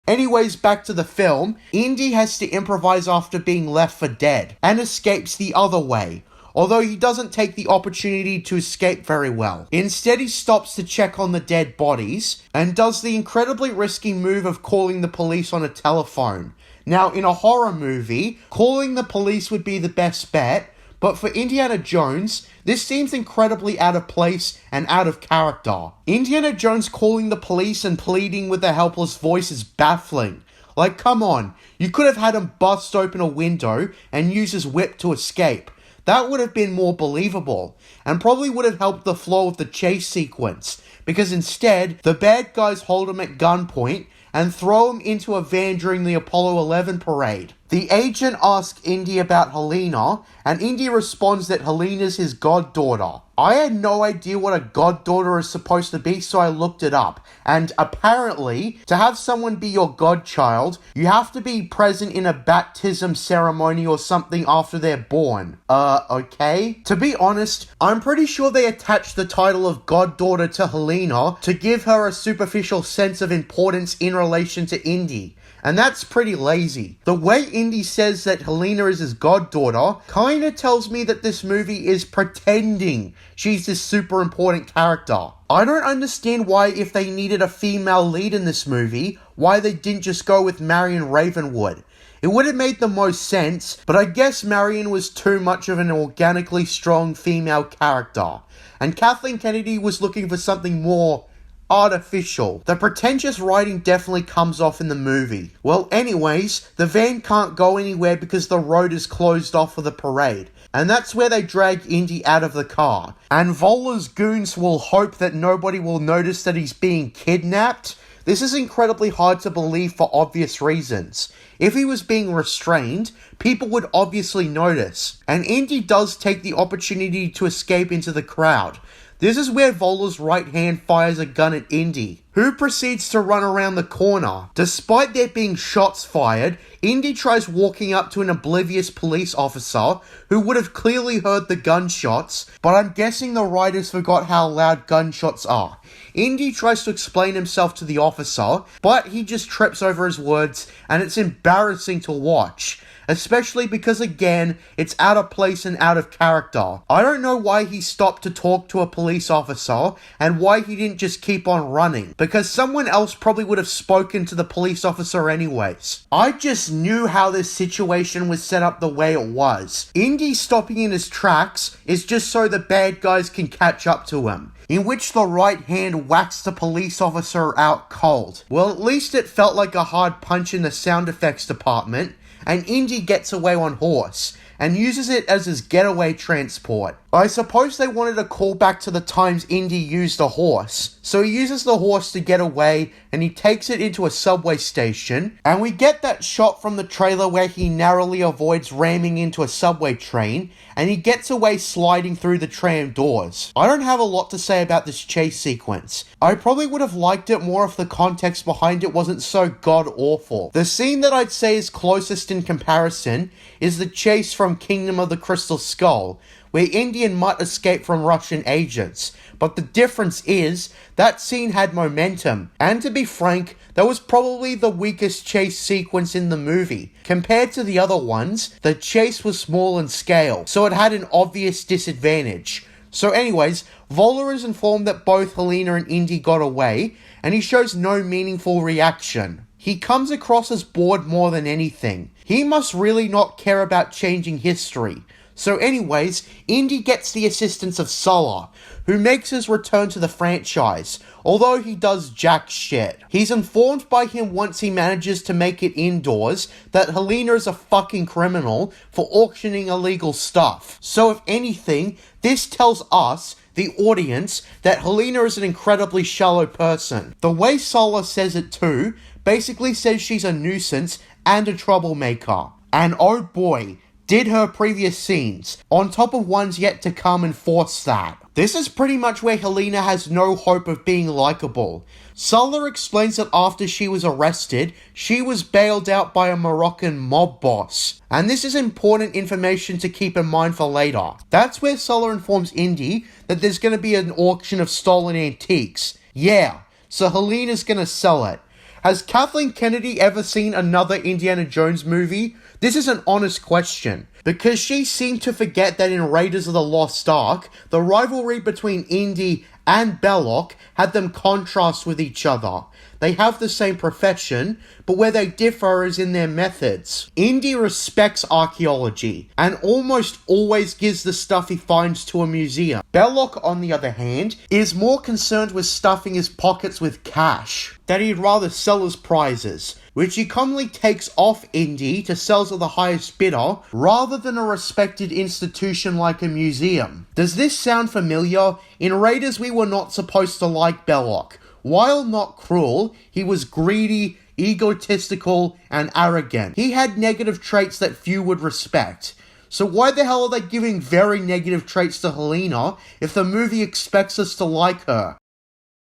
Anyways, back to the film, Indy has to improvise after being left for dead, and escapes the other way, although he doesn't take the opportunity to escape very well. Instead, he stops to check on the dead bodies, and does the incredibly risky move of calling the police on a telephone. Now, in a horror movie, calling the police would be the best bet, but for Indiana Jones, this seems incredibly out of place and out of character. Indiana Jones calling the police and pleading with a helpless voice is baffling. Like, come on, you could have had him bust open a window and use his whip to escape. That would have been more believable, and probably would have helped the flow of the chase sequence, because instead, the bad guys hold him at gunpoint and throw him into a van during the Apollo 11 parade. The agent asks Indy about Helena, and Indy responds that Helena's his goddaughter. I had no idea what a goddaughter is supposed to be, so I looked it up. And apparently, to have someone be your godchild, you have to be present in a baptism ceremony or something after they're born. Okay? To be honest, I'm pretty sure they attached the title of goddaughter to Helena to give her a superficial sense of importance in relation to Indy. And that's pretty lazy. The way Indy says that Helena is his goddaughter kinda tells me that this movie is pretending she's this super important character. I don't understand why, if they needed a female lead in this movie, why they didn't just go with Marion Ravenwood. It would have made the most sense, but I guess Marion was too much of an organically strong female character, and Kathleen Kennedy was looking for something more artificial. The pretentious writing definitely comes off in the movie. Well, anyways, the van can't go anywhere because the road is closed off for the parade, and that's where they drag Indy out of the car. And Voller's goons will hope that nobody will notice that he's being kidnapped. This is incredibly hard to believe for obvious reasons. If he was being restrained, people would obviously notice, and Indy does take the opportunity to escape into the crowd. This is where Voller's right hand fires a gun at Indy, who proceeds to run around the corner. Despite there being shots fired, Indy tries walking up to an oblivious police officer who would have clearly heard the gunshots, but I'm guessing the writers forgot how loud gunshots are. Indy tries to explain himself to the officer, but he just trips over his words, and it's embarrassing to watch. Especially because, again, it's out of place and out of character. I don't know why he stopped to talk to a police officer, and why he didn't just keep on running, because someone else probably would have spoken to the police officer anyways. I just knew how this situation was set up the way it was. Indy stopping in his tracks is just so the bad guys can catch up to him, in which the right hand whacks the police officer out cold. Well, at least it felt like a hard punch in the sound effects department, and Indy gets away on horse, and uses it as his getaway transport. I suppose they wanted to call back to the times Indy used a horse, so he uses the horse to get away, and he takes it into a subway station, and we get that shot from the trailer where he narrowly avoids ramming into a subway train, and he gets away sliding through the tram doors. I don't have a lot to say about this chase sequence. I probably would have liked it more if the context behind it wasn't so god-awful. The scene that I'd say is closest in comparison is the chase from Kingdom of the Crystal Skull, where Indy and Mutt escape from Russian agents. But the difference is, that scene had momentum, and to be frank, that was probably the weakest chase sequence in the movie. Compared to the other ones, the chase was small in scale, so it had an obvious disadvantage. So anyways, Voller is informed that both Helena and Indy got away, and he shows no meaningful reaction. He comes across as bored more than anything. He must really not care about changing history. So anyways, Indy gets the assistance of Sulla, who makes his return to the franchise, although he does jack shit. He's informed by him once he manages to make it indoors that Helena is a fucking criminal for auctioning illegal stuff. So if anything, this tells us, the audience, that Helena is an incredibly shallow person. The way Sulla says it too, basically says she's a nuisance and a troublemaker. And oh boy, did her previous scenes, on top of ones yet to come, enforce that. This is pretty much where Helena has no hope of being likable. Sulla explains that after she was arrested, she was bailed out by a Moroccan mob boss. And this is important information to keep in mind for later. That's where Sulla informs Indy that there's going to be an auction of stolen antiques. Yeah, so Helena's going to sell it. Has Kathleen Kennedy ever seen another Indiana Jones movie? This is an honest question, because she seemed to forget that in Raiders of the Lost Ark, the rivalry between Indy and Belloc had them contrast with each other. They have the same profession, but where they differ is in their methods. Indy respects archaeology, and almost always gives the stuff he finds to a museum. Belloc, on the other hand, is more concerned with stuffing his pockets with cash, that he'd rather sell his prizes, which he commonly takes off Indy to sell to the highest bidder, rather than a respected institution like a museum. Does this sound familiar? In Raiders, we were not supposed to like Belloc. While not cruel, he was greedy, egotistical, and arrogant. He had negative traits that few would respect. So why the hell are they giving very negative traits to Helena if the movie expects us to like her?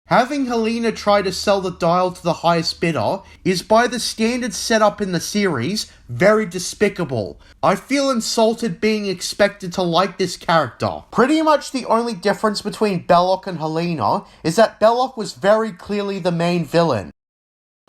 Having Helena try to sell the dial to the highest bidder is, by the standards set up in the series, very despicable. I feel insulted being expected to like this character. Pretty much the only difference between Belloc and Helena is that Belloc was very clearly the main villain,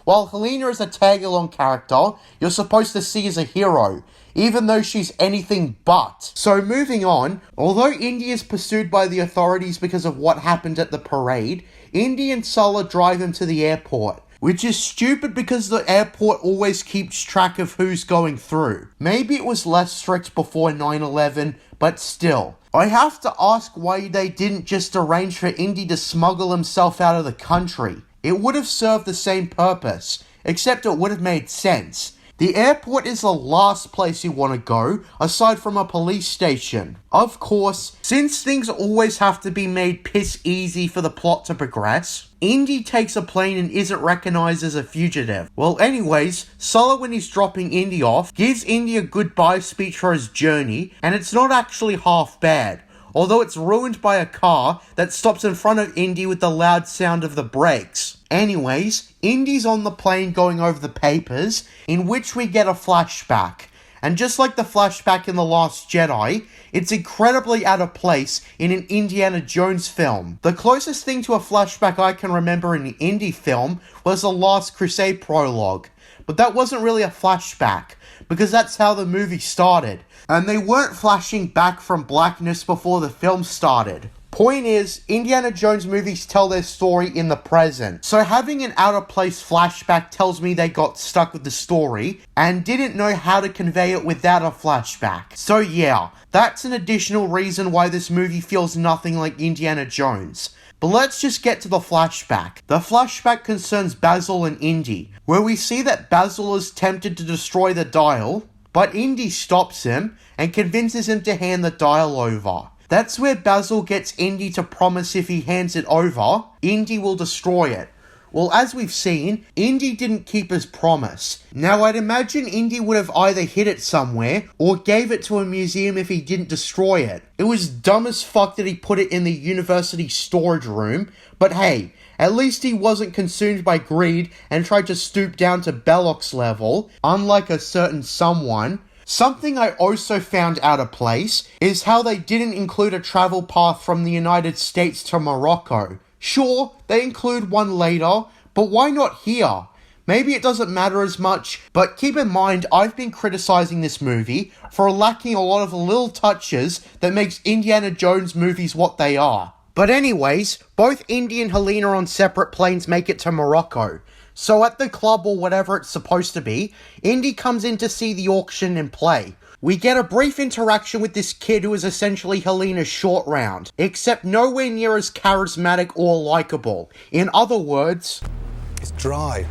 while Helena is a tag-along character you're supposed to see as a hero, even though she's anything but. So moving on, although Indy is pursued by the authorities because of what happened at the parade, Indy and Sulla drive him to the airport. which is stupid because the airport always keeps track of who's going through. Maybe it was less strict before 9/11, but still. I have to ask why they didn't just arrange for Indy to smuggle himself out of the country. It would have served the same purpose, except it would have made sense. The airport is the last place you want to go, aside from a police station. Of course, since things always have to be made piss easy for the plot to progress, Indy takes a plane and isn't recognized as a fugitive. Well anyways, Sulla, when he's dropping Indy off, gives Indy a goodbye speech for his journey, and it's not actually half bad. Although it's ruined by a car that stops in front of Indy with the loud sound of the brakes. Anyways, Indy's on the plane going over the papers, in which we get a flashback. And just like the flashback in The Last Jedi, it's incredibly out of place in an Indiana Jones film. The closest thing to a flashback I can remember in an Indy film was the Last Crusade prologue. But that wasn't really a flashback, because that's how the movie started. And they weren't flashing back from blackness before the film started. Point is, Indiana Jones movies tell their story in the present. So having an out-of-place flashback tells me they got stuck with the story and didn't know how to convey it without a flashback. So yeah, that's an additional reason why this movie feels nothing like Indiana Jones. But let's just get to the flashback. The flashback concerns Basil and Indy, where we see that Basil is tempted to destroy the dial, but Indy stops him and convinces him to hand the dial over. That's where Basil gets Indy to promise if he hands it over, Indy will destroy it. Well, as we've seen, Indy didn't keep his promise. Now, I'd imagine Indy would have either hid it somewhere, or gave it to a museum if he didn't destroy it. It was dumb as fuck that he put it in the university storage room, but hey, at least he wasn't consumed by greed and tried to stoop down to Belloc's level, unlike a certain someone. Something I also found out of place is how they didn't include a travel path from the United States to Morocco. Sure, they include one later, but why not here? Maybe it doesn't matter as much, but keep in mind I've been criticizing this movie for lacking a lot of little touches that makes Indiana Jones movies what they are. But anyways, both Indy and Helena on separate planes make it to Morocco. So at the club or whatever it's supposed to be, Indy comes in to see the auction in play. We get a brief interaction with this kid who is essentially Helena's short round, except nowhere near as charismatic or likable. In other words, it's dry,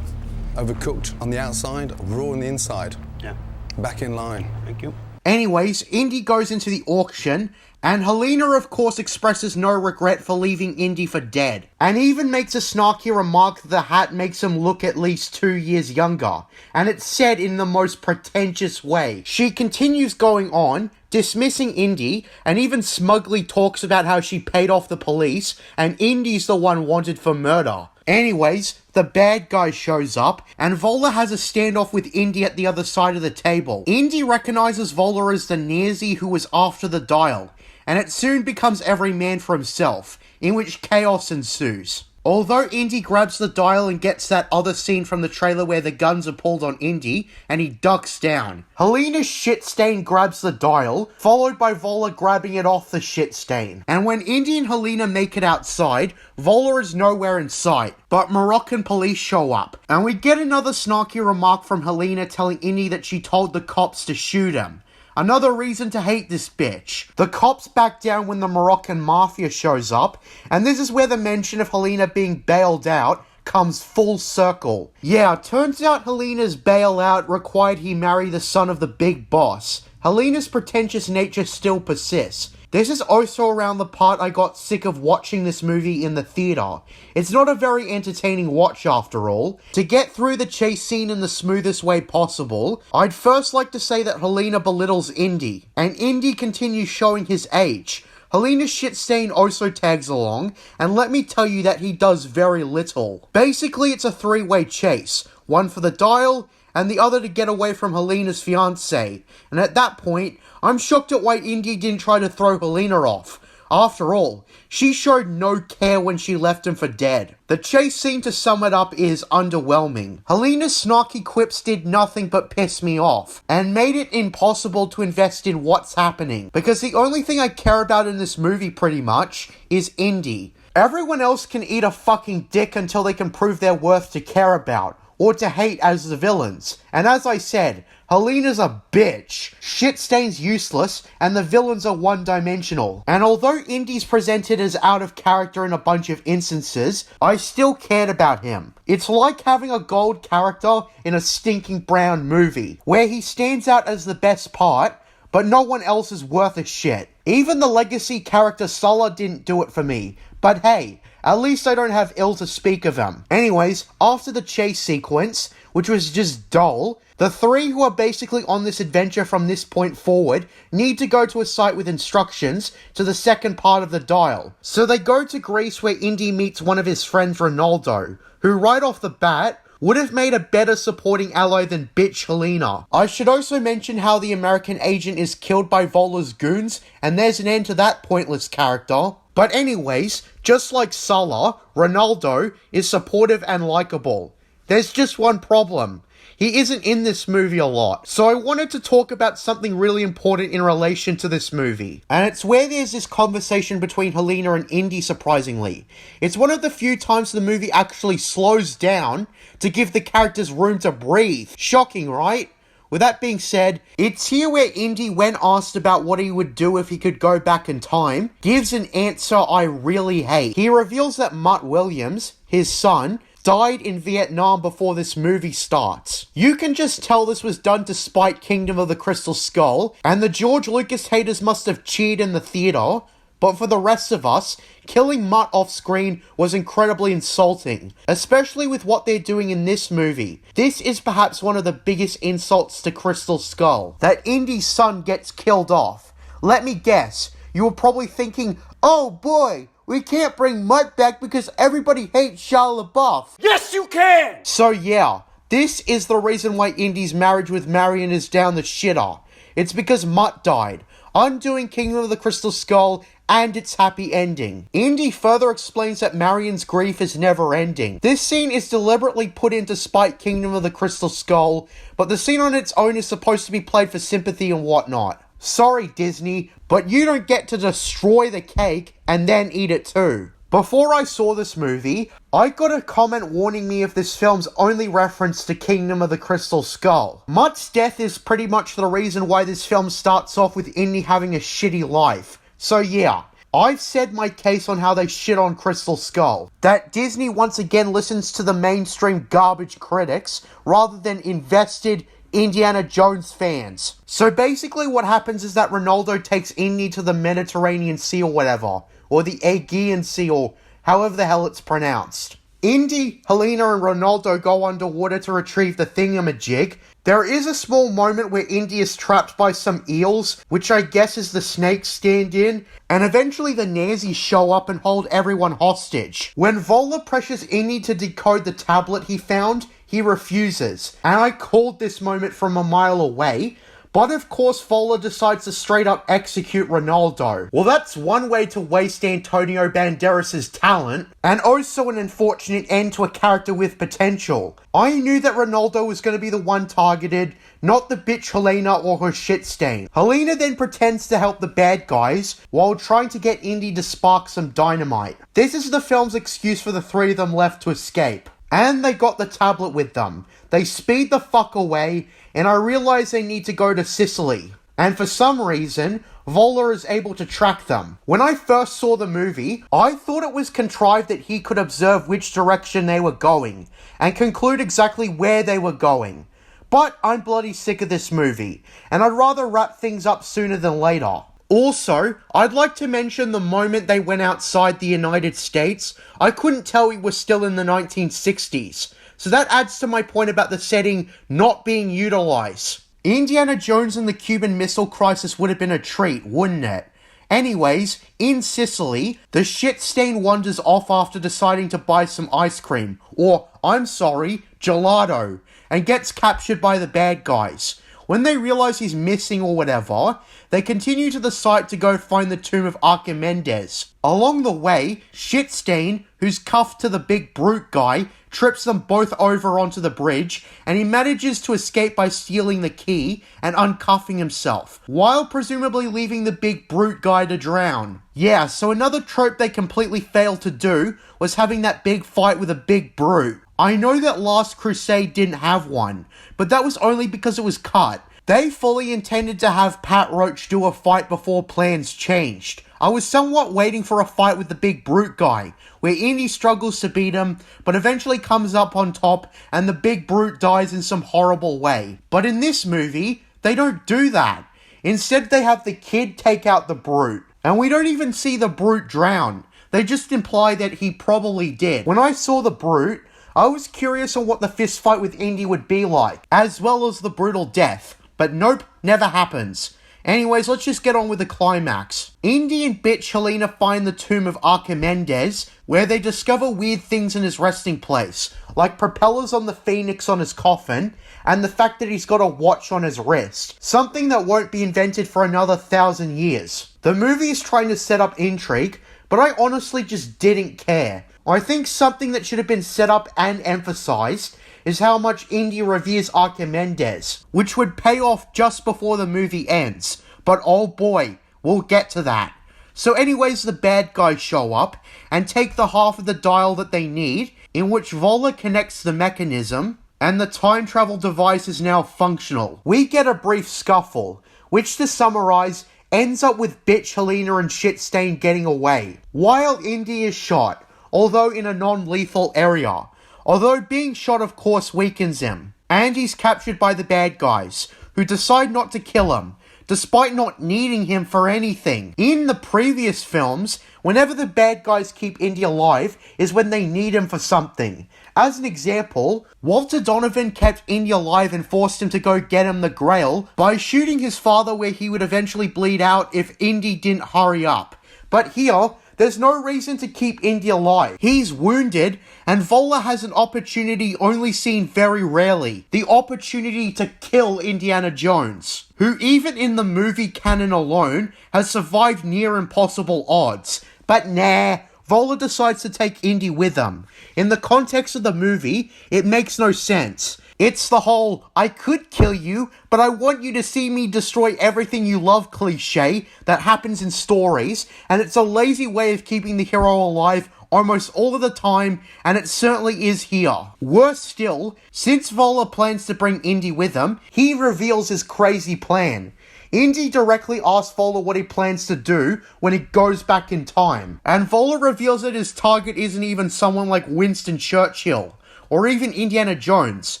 overcooked on the outside, raw on the inside. Yeah. Back in line. Thank you. Anyways, Indy goes into the auction, and Helena of course expresses no regret for leaving Indy for dead, and even makes a snarky remark that the hat makes him look at least 2 years younger, and it's said in the most pretentious way. She continues going on, dismissing Indy, and even smugly talks about how she paid off the police, and Indy's the one wanted for murder. Anyways, the bad guy shows up, and Vola has a standoff with Indy at the other side of the table. Indy recognizes Vola as the Nazi who was after the dial, and it soon becomes every man for himself, in which chaos ensues. Although Indy grabs the dial and gets that other scene from the trailer where the guns are pulled on Indy, and he ducks down. Helena's shit stain grabs the dial, followed by Vola grabbing it off the shit stain. And when Indy and Helena make it outside, Vola is nowhere in sight, but Moroccan police show up. And we get another snarky remark from Helena telling Indy that she told the cops to shoot him. Another reason to hate this bitch. The cops back down when the Moroccan mafia shows up, and this is where the mention of Helena being bailed out comes full circle. Yeah, turns out Helena's bailout required he marry the son of the big boss. Helena's pretentious nature still persists. This is also around the part I got sick of watching this movie in the theater. It's not a very entertaining watch after all. To get through the chase scene in the smoothest way possible, I'd first like to say that Helena belittles Indy, and Indy continues showing his age. Helena's shit stain also tags along, and let me tell you that he does very little. Basically, it's a three-way chase. One for the dial, and the other to get away from Helena's fiancé. And at that point, I'm shocked at why Indy didn't try to throw Helena off. After all, she showed no care when she left him for dead. The chase scene, to sum it up, is underwhelming. Helena's snarky quips did nothing but piss me off, and made it impossible to invest in what's happening, because the only thing I care about in this movie pretty much is Indy. Everyone else can eat a fucking dick until they can prove their worth to care about, or to hate as the villains. And as I said, Helena's a bitch. Shitstain's useless, and the villains are one-dimensional. And although Indy's presented as out of character in a bunch of instances, I still cared about him. It's like having a gold character in a stinking brown movie, where he stands out as the best part, but no one else is worth a shit. Even the legacy character Sulla didn't do it for me, but hey, at least I don't have ill to speak of him. Anyways, after the chase sequence, which was just dull, the three who are basically on this adventure from this point forward need to go to a site with instructions to the second part of the dial. So they go to Greece where Indy meets one of his friends Ronaldo, who right off the bat would have made a better supporting ally than bitch Helena. I should also mention how the American agent is killed by Vola's goons, and there's an end to that pointless character. But anyways, just like Sulla, Ronaldo is supportive and likable. There's just one problem. He isn't in this movie a lot. So I wanted to talk about something really important in relation to this movie. And it's where there's this conversation between Helena and Indy, surprisingly. It's one of the few times the movie actually slows down to give the characters room to breathe. Shocking, right? With that being said, it's here where Indy, when asked about what he would do if he could go back in time, gives an answer I really hate. He reveals that Mutt Williams, his son, died in Vietnam before this movie starts. You can just tell this was done to spite Kingdom of the Crystal Skull, and the George Lucas haters must have cheered in the theater, but for the rest of us, killing Mutt off screen was incredibly insulting, especially with what they're doing in this movie. This is perhaps one of the biggest insults to Crystal Skull, that Indy's son gets killed off. Let me guess, you were probably thinking, oh boy, we can't bring Mutt back because everybody hates Shia LaBeouf. Yes, you can! So yeah, this is the reason why Indy's marriage with Marion is down the shitter. It's because Mutt died, undoing Kingdom of the Crystal Skull and its happy ending. Indy further explains that Marion's grief is never ending. This scene is deliberately put in to spite Kingdom of the Crystal Skull, but the scene on its own is supposed to be played for sympathy and whatnot. Sorry, Disney, but you don't get to destroy the cake and then eat it too. Before I saw this movie, I got a comment warning me if this film's only reference to Kingdom of the Crystal Skull. Mutt's death is pretty much the reason why this film starts off with Indy having a shitty life. So yeah, I've said my case on how they shit on Crystal Skull. That Disney once again listens to the mainstream garbage critics rather than invested Indiana Jones fans. So basically what happens is that Ronaldo takes Indy to the Mediterranean Sea or whatever, or the Aegean Sea, or however the hell it's pronounced. Indy, Helena and Ronaldo go underwater to retrieve the thingamajig. There is a small moment where Indy is trapped by some eels, which I guess is the snakes stand-in, and eventually the Nazis show up and hold everyone hostage. When Vola pressures Indy to decode the tablet he found, he refuses, and I called this moment from a mile away, but of course Vola decides to straight up execute Ronaldo. Well, that's one way to waste Antonio Banderas' talent, and also an unfortunate end to a character with potential. I knew that Ronaldo was going to be the one targeted, not the bitch Helena or her shit stain. Helena then pretends to help the bad guys, while trying to get Indy to spark some dynamite. This is the film's excuse for the three of them left to escape. And they got the tablet with them. They speed the fuck away, and I realize they need to go to Sicily. And for some reason, Vola is able to track them. When I first saw the movie, I thought it was contrived that he could observe which direction they were going, and conclude exactly where they were going. But I'm bloody sick of this movie, and I'd rather wrap things up sooner than later. Also, I'd like to mention the moment they went outside the United States, I couldn't tell we were still in the 1960s. So that adds to my point about the setting not being utilized. Indiana Jones and the Cuban Missile Crisis would have been a treat, wouldn't it? Anyways, in Sicily, the shit stain wanders off after deciding to buy some ice cream, or, I'm sorry, gelato, and gets captured by the bad guys. When they realize he's missing or whatever, they continue to the site to go find the tomb of Archimedes. Along the way, Shitstain, who's cuffed to the big brute guy, trips them both over onto the bridge, and he manages to escape by stealing the key and uncuffing himself, while presumably leaving the big brute guy to drown. Yeah, so another trope they completely failed to do was having that big fight with a big brute. I know that Last Crusade didn't have one, but that was only because it was cut. They fully intended to have Pat Roach do a fight before plans changed. I was somewhat waiting for a fight with the big brute guy, where Indy struggles to beat him, but eventually comes up on top and the big brute dies in some horrible way. But in this movie, they don't do that. Instead, they have the kid take out the brute, and we don't even see the brute drown. They just imply that he probably did. When I saw the brute, I was curious on what the fist fight with Indy would be like, as well as the brutal death. But nope, never happens. Anyways, let's just get on with the climax. Indy and bitch Helena find the tomb of Archimedes, where they discover weird things in his resting place, like propellers on the phoenix on his coffin, and the fact that he's got a watch on his wrist. Something that won't be invented for another 1,000 years. The movie is trying to set up intrigue, but I honestly just didn't care. I think something that should have been set up and emphasized is how much Indy reveres Archimedes, which would pay off just before the movie ends. But oh boy, we'll get to that. So anyways, the bad guys show up and take the half of the dial that they need, in which Voller connects the mechanism, and the time travel device is now functional. We get a brief scuffle, which to summarize, ends up with bitch Helena and Shitstain getting away, while Indy is shot, although in a non-lethal area. Although being shot of course weakens him. And he's captured by the bad guys, who decide not to kill him, despite not needing him for anything. In the previous films, whenever the bad guys keep Indy alive is when they need him for something. As an example, Walter Donovan kept Indy alive and forced him to go get him the Grail by shooting his father where he would eventually bleed out if Indy didn't hurry up. But here, there's no reason to keep Indy alive. He's wounded, and Voller has an opportunity only seen very rarely. The opportunity to kill Indiana Jones, who even in the movie canon alone has survived near impossible odds. But nah, Voller decides to take Indy with him. In the context of the movie, it makes no sense. It's the whole, I could kill you, but I want you to see me destroy everything you love cliche that happens in stories, and it's a lazy way of keeping the hero alive almost all of the time, and it certainly is here. Worse still, since Voller plans to bring Indy with him, he reveals his crazy plan. Indy directly asks Voller what he plans to do when he goes back in time, and Voller reveals that his target isn't even someone like Winston Churchill, or even Indiana Jones.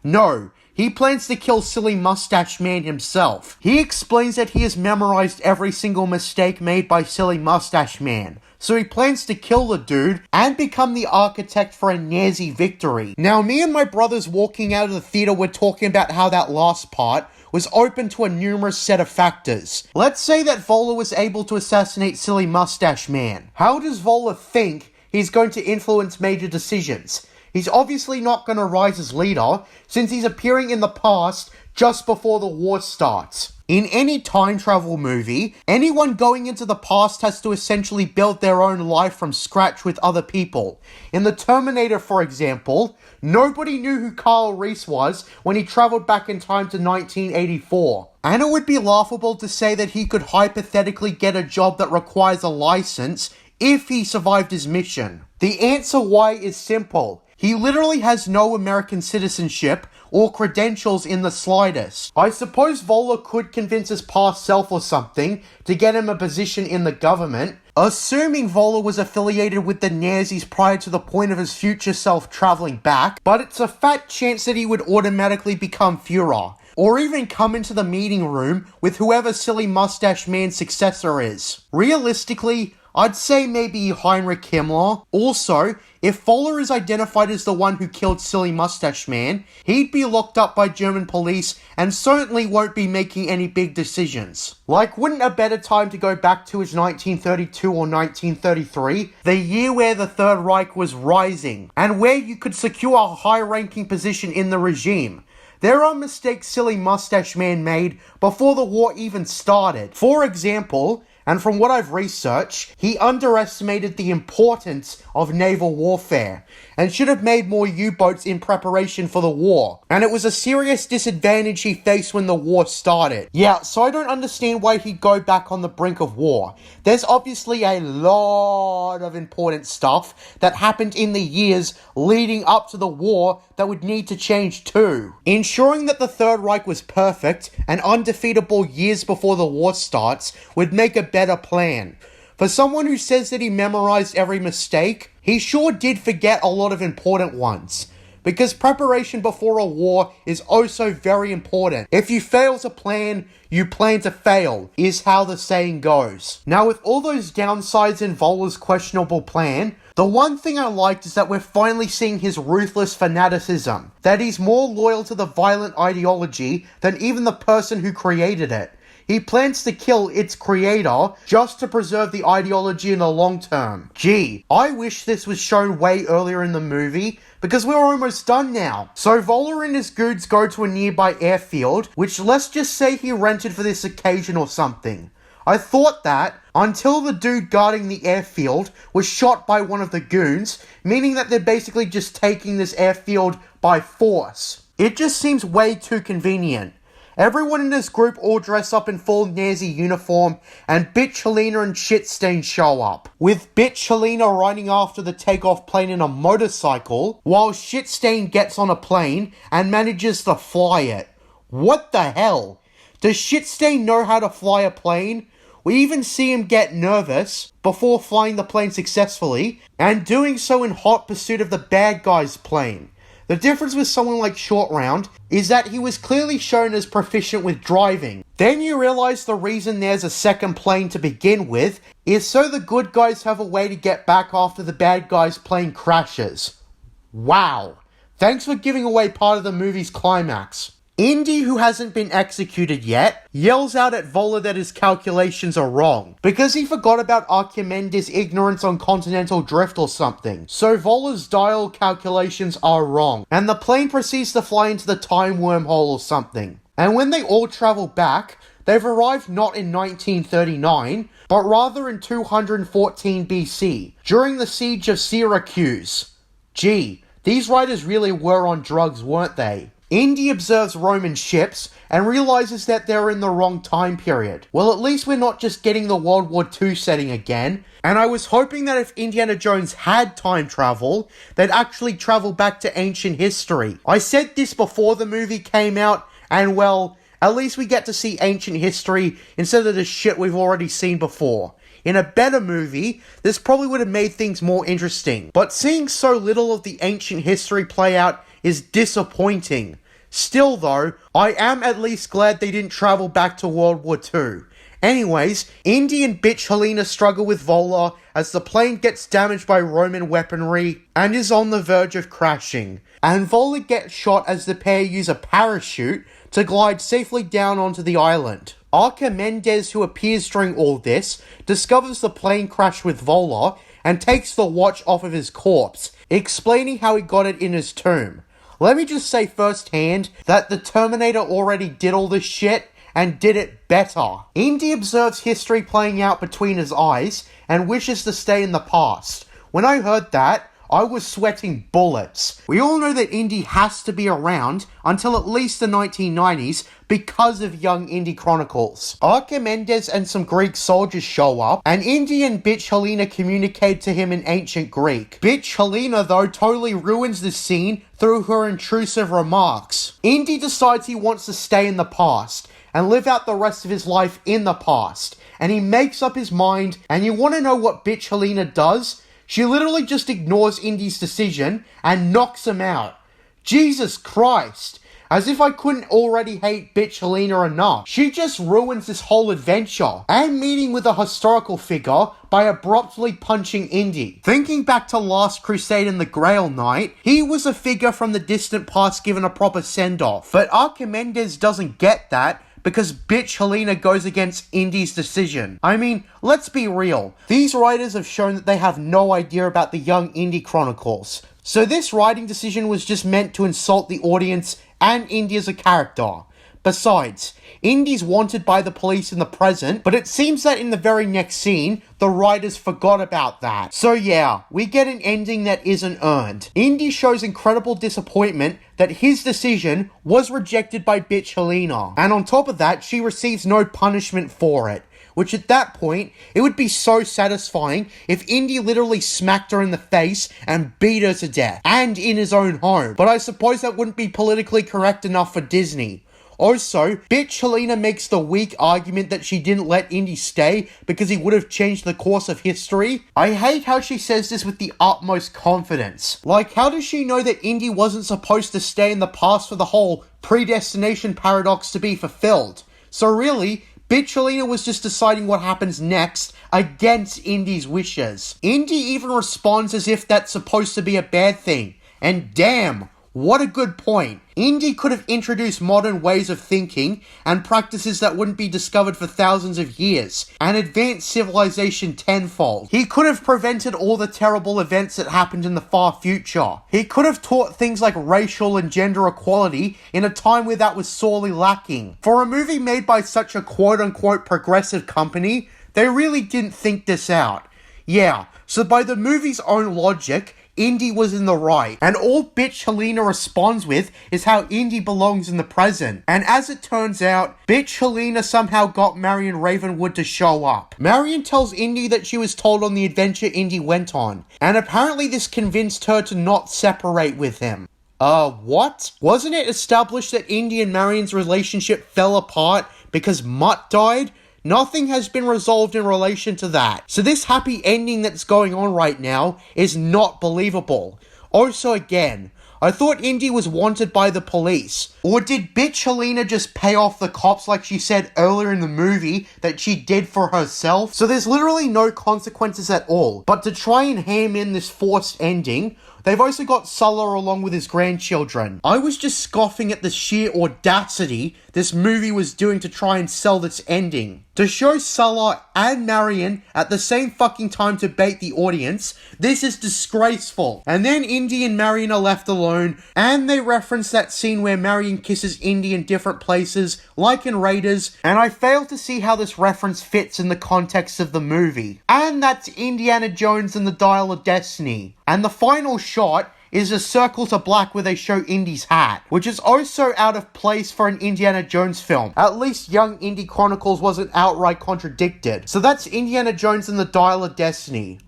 No, he plans to kill Silly Mustache Man himself. He explains that he has memorized every single mistake made by Silly Mustache Man, so he plans to kill the dude and become the architect for a Nazi victory. Now, me and my brothers walking out of the theater were talking about how that last part was open to a numerous set of factors. Let's say that Voller was able to assassinate Silly Mustache Man. How does Voller think he's going to influence major decisions? He's obviously not going to rise as leader, since he's appearing in the past just before the war starts. In any time travel movie, anyone going into the past has to essentially build their own life from scratch with other people. In The Terminator, for example, nobody knew who Kyle Reese was when he traveled back in time to 1984. And it would be laughable to say that he could hypothetically get a job that requires a license if he survived his mission. The answer why is simple. He literally has no American citizenship or credentials in the slightest. I suppose Voller could convince his past self or something to get him a position in the government, assuming Voller was affiliated with the Nazis prior to the point of his future self traveling back, but it's a fat chance that he would automatically become Führer, or even come into the meeting room with whoever Silly Mustache Man's successor is. Realistically, I'd say maybe Heinrich Himmler. Also, if Voller is identified as the one who killed Silly Mustache Man, he'd be locked up by German police and certainly won't be making any big decisions. Like, wouldn't a better time to go back to is 1932 or 1933, the year where the Third Reich was rising, and where you could secure a high-ranking position in the regime? there are mistakes silly mustache man made before the war even started. For example, and from what I've researched, he underestimated the importance of naval warfare and should have made more U-boats in preparation for the war. And it was a serious disadvantage he faced when the war started. Yeah, so I don't understand why he'd go back on the brink of war. There's obviously a lot of important stuff that happened in the years leading up to the war that would need to change too. Ensuring that the Third Reich was perfect and undefeatable years before the war starts would make a better plan. For someone who says that he memorized every mistake, he sure did forget a lot of important ones. Because preparation before a war is oh so very important. If you fail to plan, you plan to fail, is how the saying goes. Now with all those downsides in Vola's questionable plan, the one thing I liked is that we're finally seeing his ruthless fanaticism. That he's more loyal to the violent ideology than even the person who created it. He plans to kill its creator just to preserve the ideology in the long term. Gee, I wish this was shown way earlier in the movie, because we're almost done now. So Vola and his goons go to a nearby airfield, which let's just say he rented for this occasion or something. I thought that, until the dude guarding the airfield was shot by one of the goons, meaning that they're basically just taking this airfield by force. It just seems way too convenient. Everyone in this group all dress up in full Nazi uniform, and Bitch Helena and Shitstain show up. With Bitch Helena riding after the takeoff plane in a motorcycle, while Shitstain gets on a plane and manages to fly it. What the hell? Does Shitstain know how to fly a plane? We even see him get nervous before flying the plane successfully, and doing so in hot pursuit of the bad guy's plane. The difference with someone like Short Round is that he was clearly shown as proficient with driving. Then you realize the reason there's a second plane to begin with is so the good guys have a way to get back after the bad guy's plane crashes. Wow. Thanks for giving away part of the movie's climax. Indy, who hasn't been executed yet, yells out at Vola that his calculations are wrong, because he forgot about Archimendes' ignorance on continental drift or something. So Vola's dial calculations are wrong, and the plane proceeds to fly into the time wormhole or something. And when they all travel back, they've arrived not in 1939, but rather in 214 BC, during the siege of Syracuse. Gee, these writers really were on drugs, weren't they? Indy observes Roman ships and realizes that they're in the wrong time period. Well, at least we're not just getting the World War II setting again, and I was hoping that if Indiana Jones had time travel, they'd actually travel back to ancient history. I said this before the movie came out, and well, at least we get to see ancient history instead of the shit we've already seen before. In a better movie, this probably would have made things more interesting. But seeing so little of the ancient history play out is disappointing. Still though, I am at least glad they didn't travel back to World War II. Anyways, Indy and Bitch Helena struggle with Vola as the plane gets damaged by Roman weaponry and is on the verge of crashing. And Vola gets shot as the pair use a parachute to glide safely down onto the island. Archimendes, who appears during all this, discovers the plane crash with Vola and takes the watch off of his corpse, explaining how he got it in his tomb. Let me just say firsthand that the Terminator already did all this shit and did it better. Indy observes history playing out between his eyes and wishes to stay in the past. When I heard that, I was sweating bullets. We all know that Indy has to be around until at least the 1990s because of Young Indy Chronicles. Archimendes and some Greek soldiers show up, and Indy and Bitch Helena communicate to him in ancient Greek. Bitch Helena, though, totally ruins the scene through her intrusive remarks. Indy decides he wants to stay in the past and live out the rest of his life in the past, and he makes up his mind, and you want to know what Bitch Helena does? She literally just ignores Indy's decision and knocks him out. Jesus Christ. As if I couldn't already hate Bitch Helena enough. She just ruins this whole adventure. And meeting with a historical figure by abruptly punching Indy. Thinking back to Last Crusade and the Grail Knight, he was a figure from the distant past given a proper send-off. But Archimendes doesn't get that, because bitch Helena goes against Indy's decision. I mean, let's be real. These writers have shown that they have no idea about the young Indy chronicles. So this writing decision was just meant to insult the audience and Indy as a character. Besides, Indy's wanted by the police in the present, but it seems that in the very next scene, the writers forgot about that. So yeah, we get an ending that isn't earned. Indy shows incredible disappointment that his decision was rejected by bitch Helena. And on top of that, she receives no punishment for it. Which at that point, it would be so satisfying if Indy literally smacked her in the face and beat her to death. And in his own home. But I suppose that wouldn't be politically correct enough for Disney. Also, bitch Helena makes the weak argument that she didn't let Indy stay because he would have changed the course of history. I hate how she says this with the utmost confidence. Like, how does she know that Indy wasn't supposed to stay in the past for the whole predestination paradox to be fulfilled? So really, bitch Helena was just deciding what happens next against Indy's wishes. Indy even responds as if that's supposed to be a bad thing. And damn, what a good point. Indy could have introduced modern ways of thinking and practices that wouldn't be discovered for thousands of years, and advanced civilization tenfold. He could have prevented all the terrible events that happened in the far future. He could have taught things like racial and gender equality in a time where that was sorely lacking. For a movie made by such a quote-unquote progressive company, they really didn't think this out. Yeah, so by the movie's own logic, Indy was in the right, and all bitch Helena responds with is how Indy belongs in the present. And as it turns out, bitch Helena somehow got Marion Ravenwood to show up. Marion tells Indy that she was told on the adventure Indy went on, and apparently this convinced her to not separate with him. What? Wasn't it established that Indy and Marion's relationship fell apart because Mutt died? Nothing has been resolved in relation to that. So this happy ending that's going on right now is not believable. Also again, I thought Indy was wanted by the police. Or did bitch Helena just pay off the cops like she said earlier in the movie that she did for herself? So there's literally no consequences at all. But to try and ham in this forced ending, they've also got Sulla along with his grandchildren. I was just scoffing at the sheer audacity this movie was doing to try and sell this ending. To show Sulla and Marion at the same fucking time to bait the audience, this is disgraceful. And then Indy and Marion are left alone, and they reference that scene where Marion kisses Indy in different places, like in Raiders, and I fail to see how this reference fits in the context of the movie. And that's Indiana Jones and the Dial of Destiny. And the final shot is a circle to black where they show Indy's hat, which is also out of place for an Indiana Jones film. At least Young Indy Chronicles wasn't outright contradicted. So that's Indiana Jones and the Dial of Destiny.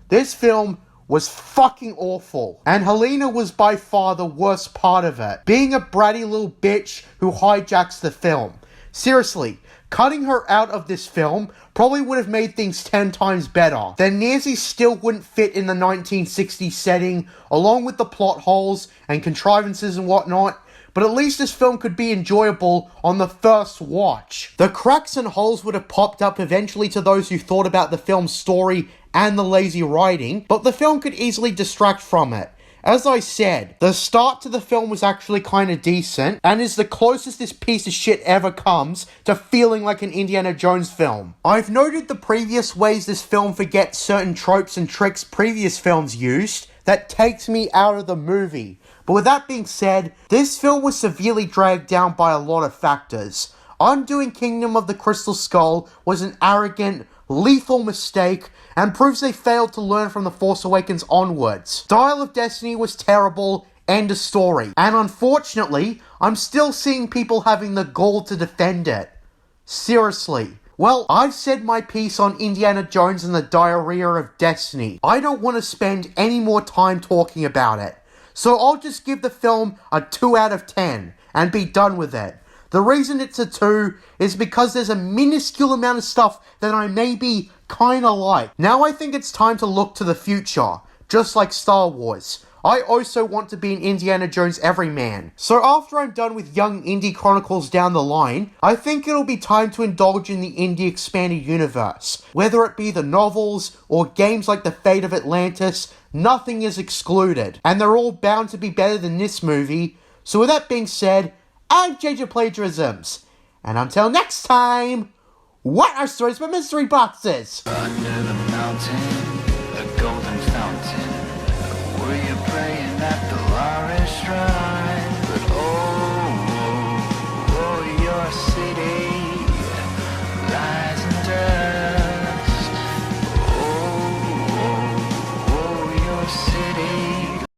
This film was fucking awful, and Helena was by far the worst part of it, being a bratty little bitch who hijacks the film. Seriously, cutting her out of this film probably would have made things 10 times better. The Nazis still wouldn't fit in the 1960s setting, along with the plot holes and contrivances and whatnot, but at least this film could be enjoyable on the first watch. The cracks and holes would have popped up eventually to those who thought about the film's story and the lazy writing, but the film could easily distract from it. As I said, the start to the film was actually kinda decent, and is the closest this piece of shit ever comes to feeling like an Indiana Jones film. I've noted the previous ways this film forgets certain tropes and tricks previous films used that takes me out of the movie. But with that being said, this film was severely dragged down by a lot of factors. Undoing Kingdom of the Crystal Skull was an arrogant, lethal mistake, and proves they failed to learn from The Force Awakens onwards. Dial of Destiny was terrible, end of story. And unfortunately, I'm still seeing people having the gall to defend it. Seriously. Well, I've said my piece on Indiana Jones and the Diarrhea of Destiny. I don't want to spend any more time talking about it. So I'll just give the film a 2 out of 10 and be done with it. The reason it's a 2 is because there's a minuscule amount of stuff that I maybe kinda like. Now I think it's time to look to the future, just like Star Wars. I also want to be an Indiana Jones everyman. So after I'm done with Young Indy Chronicles down the line, I think it'll be time to indulge in the Indy Expanded Universe. Whether it be the novels or games like The Fate of Atlantis, nothing is excluded. And they're all bound to be better than this movie. So with that being said, and JJ plagiarisms. And until next time, what are stories but mystery boxes? Under the mountain.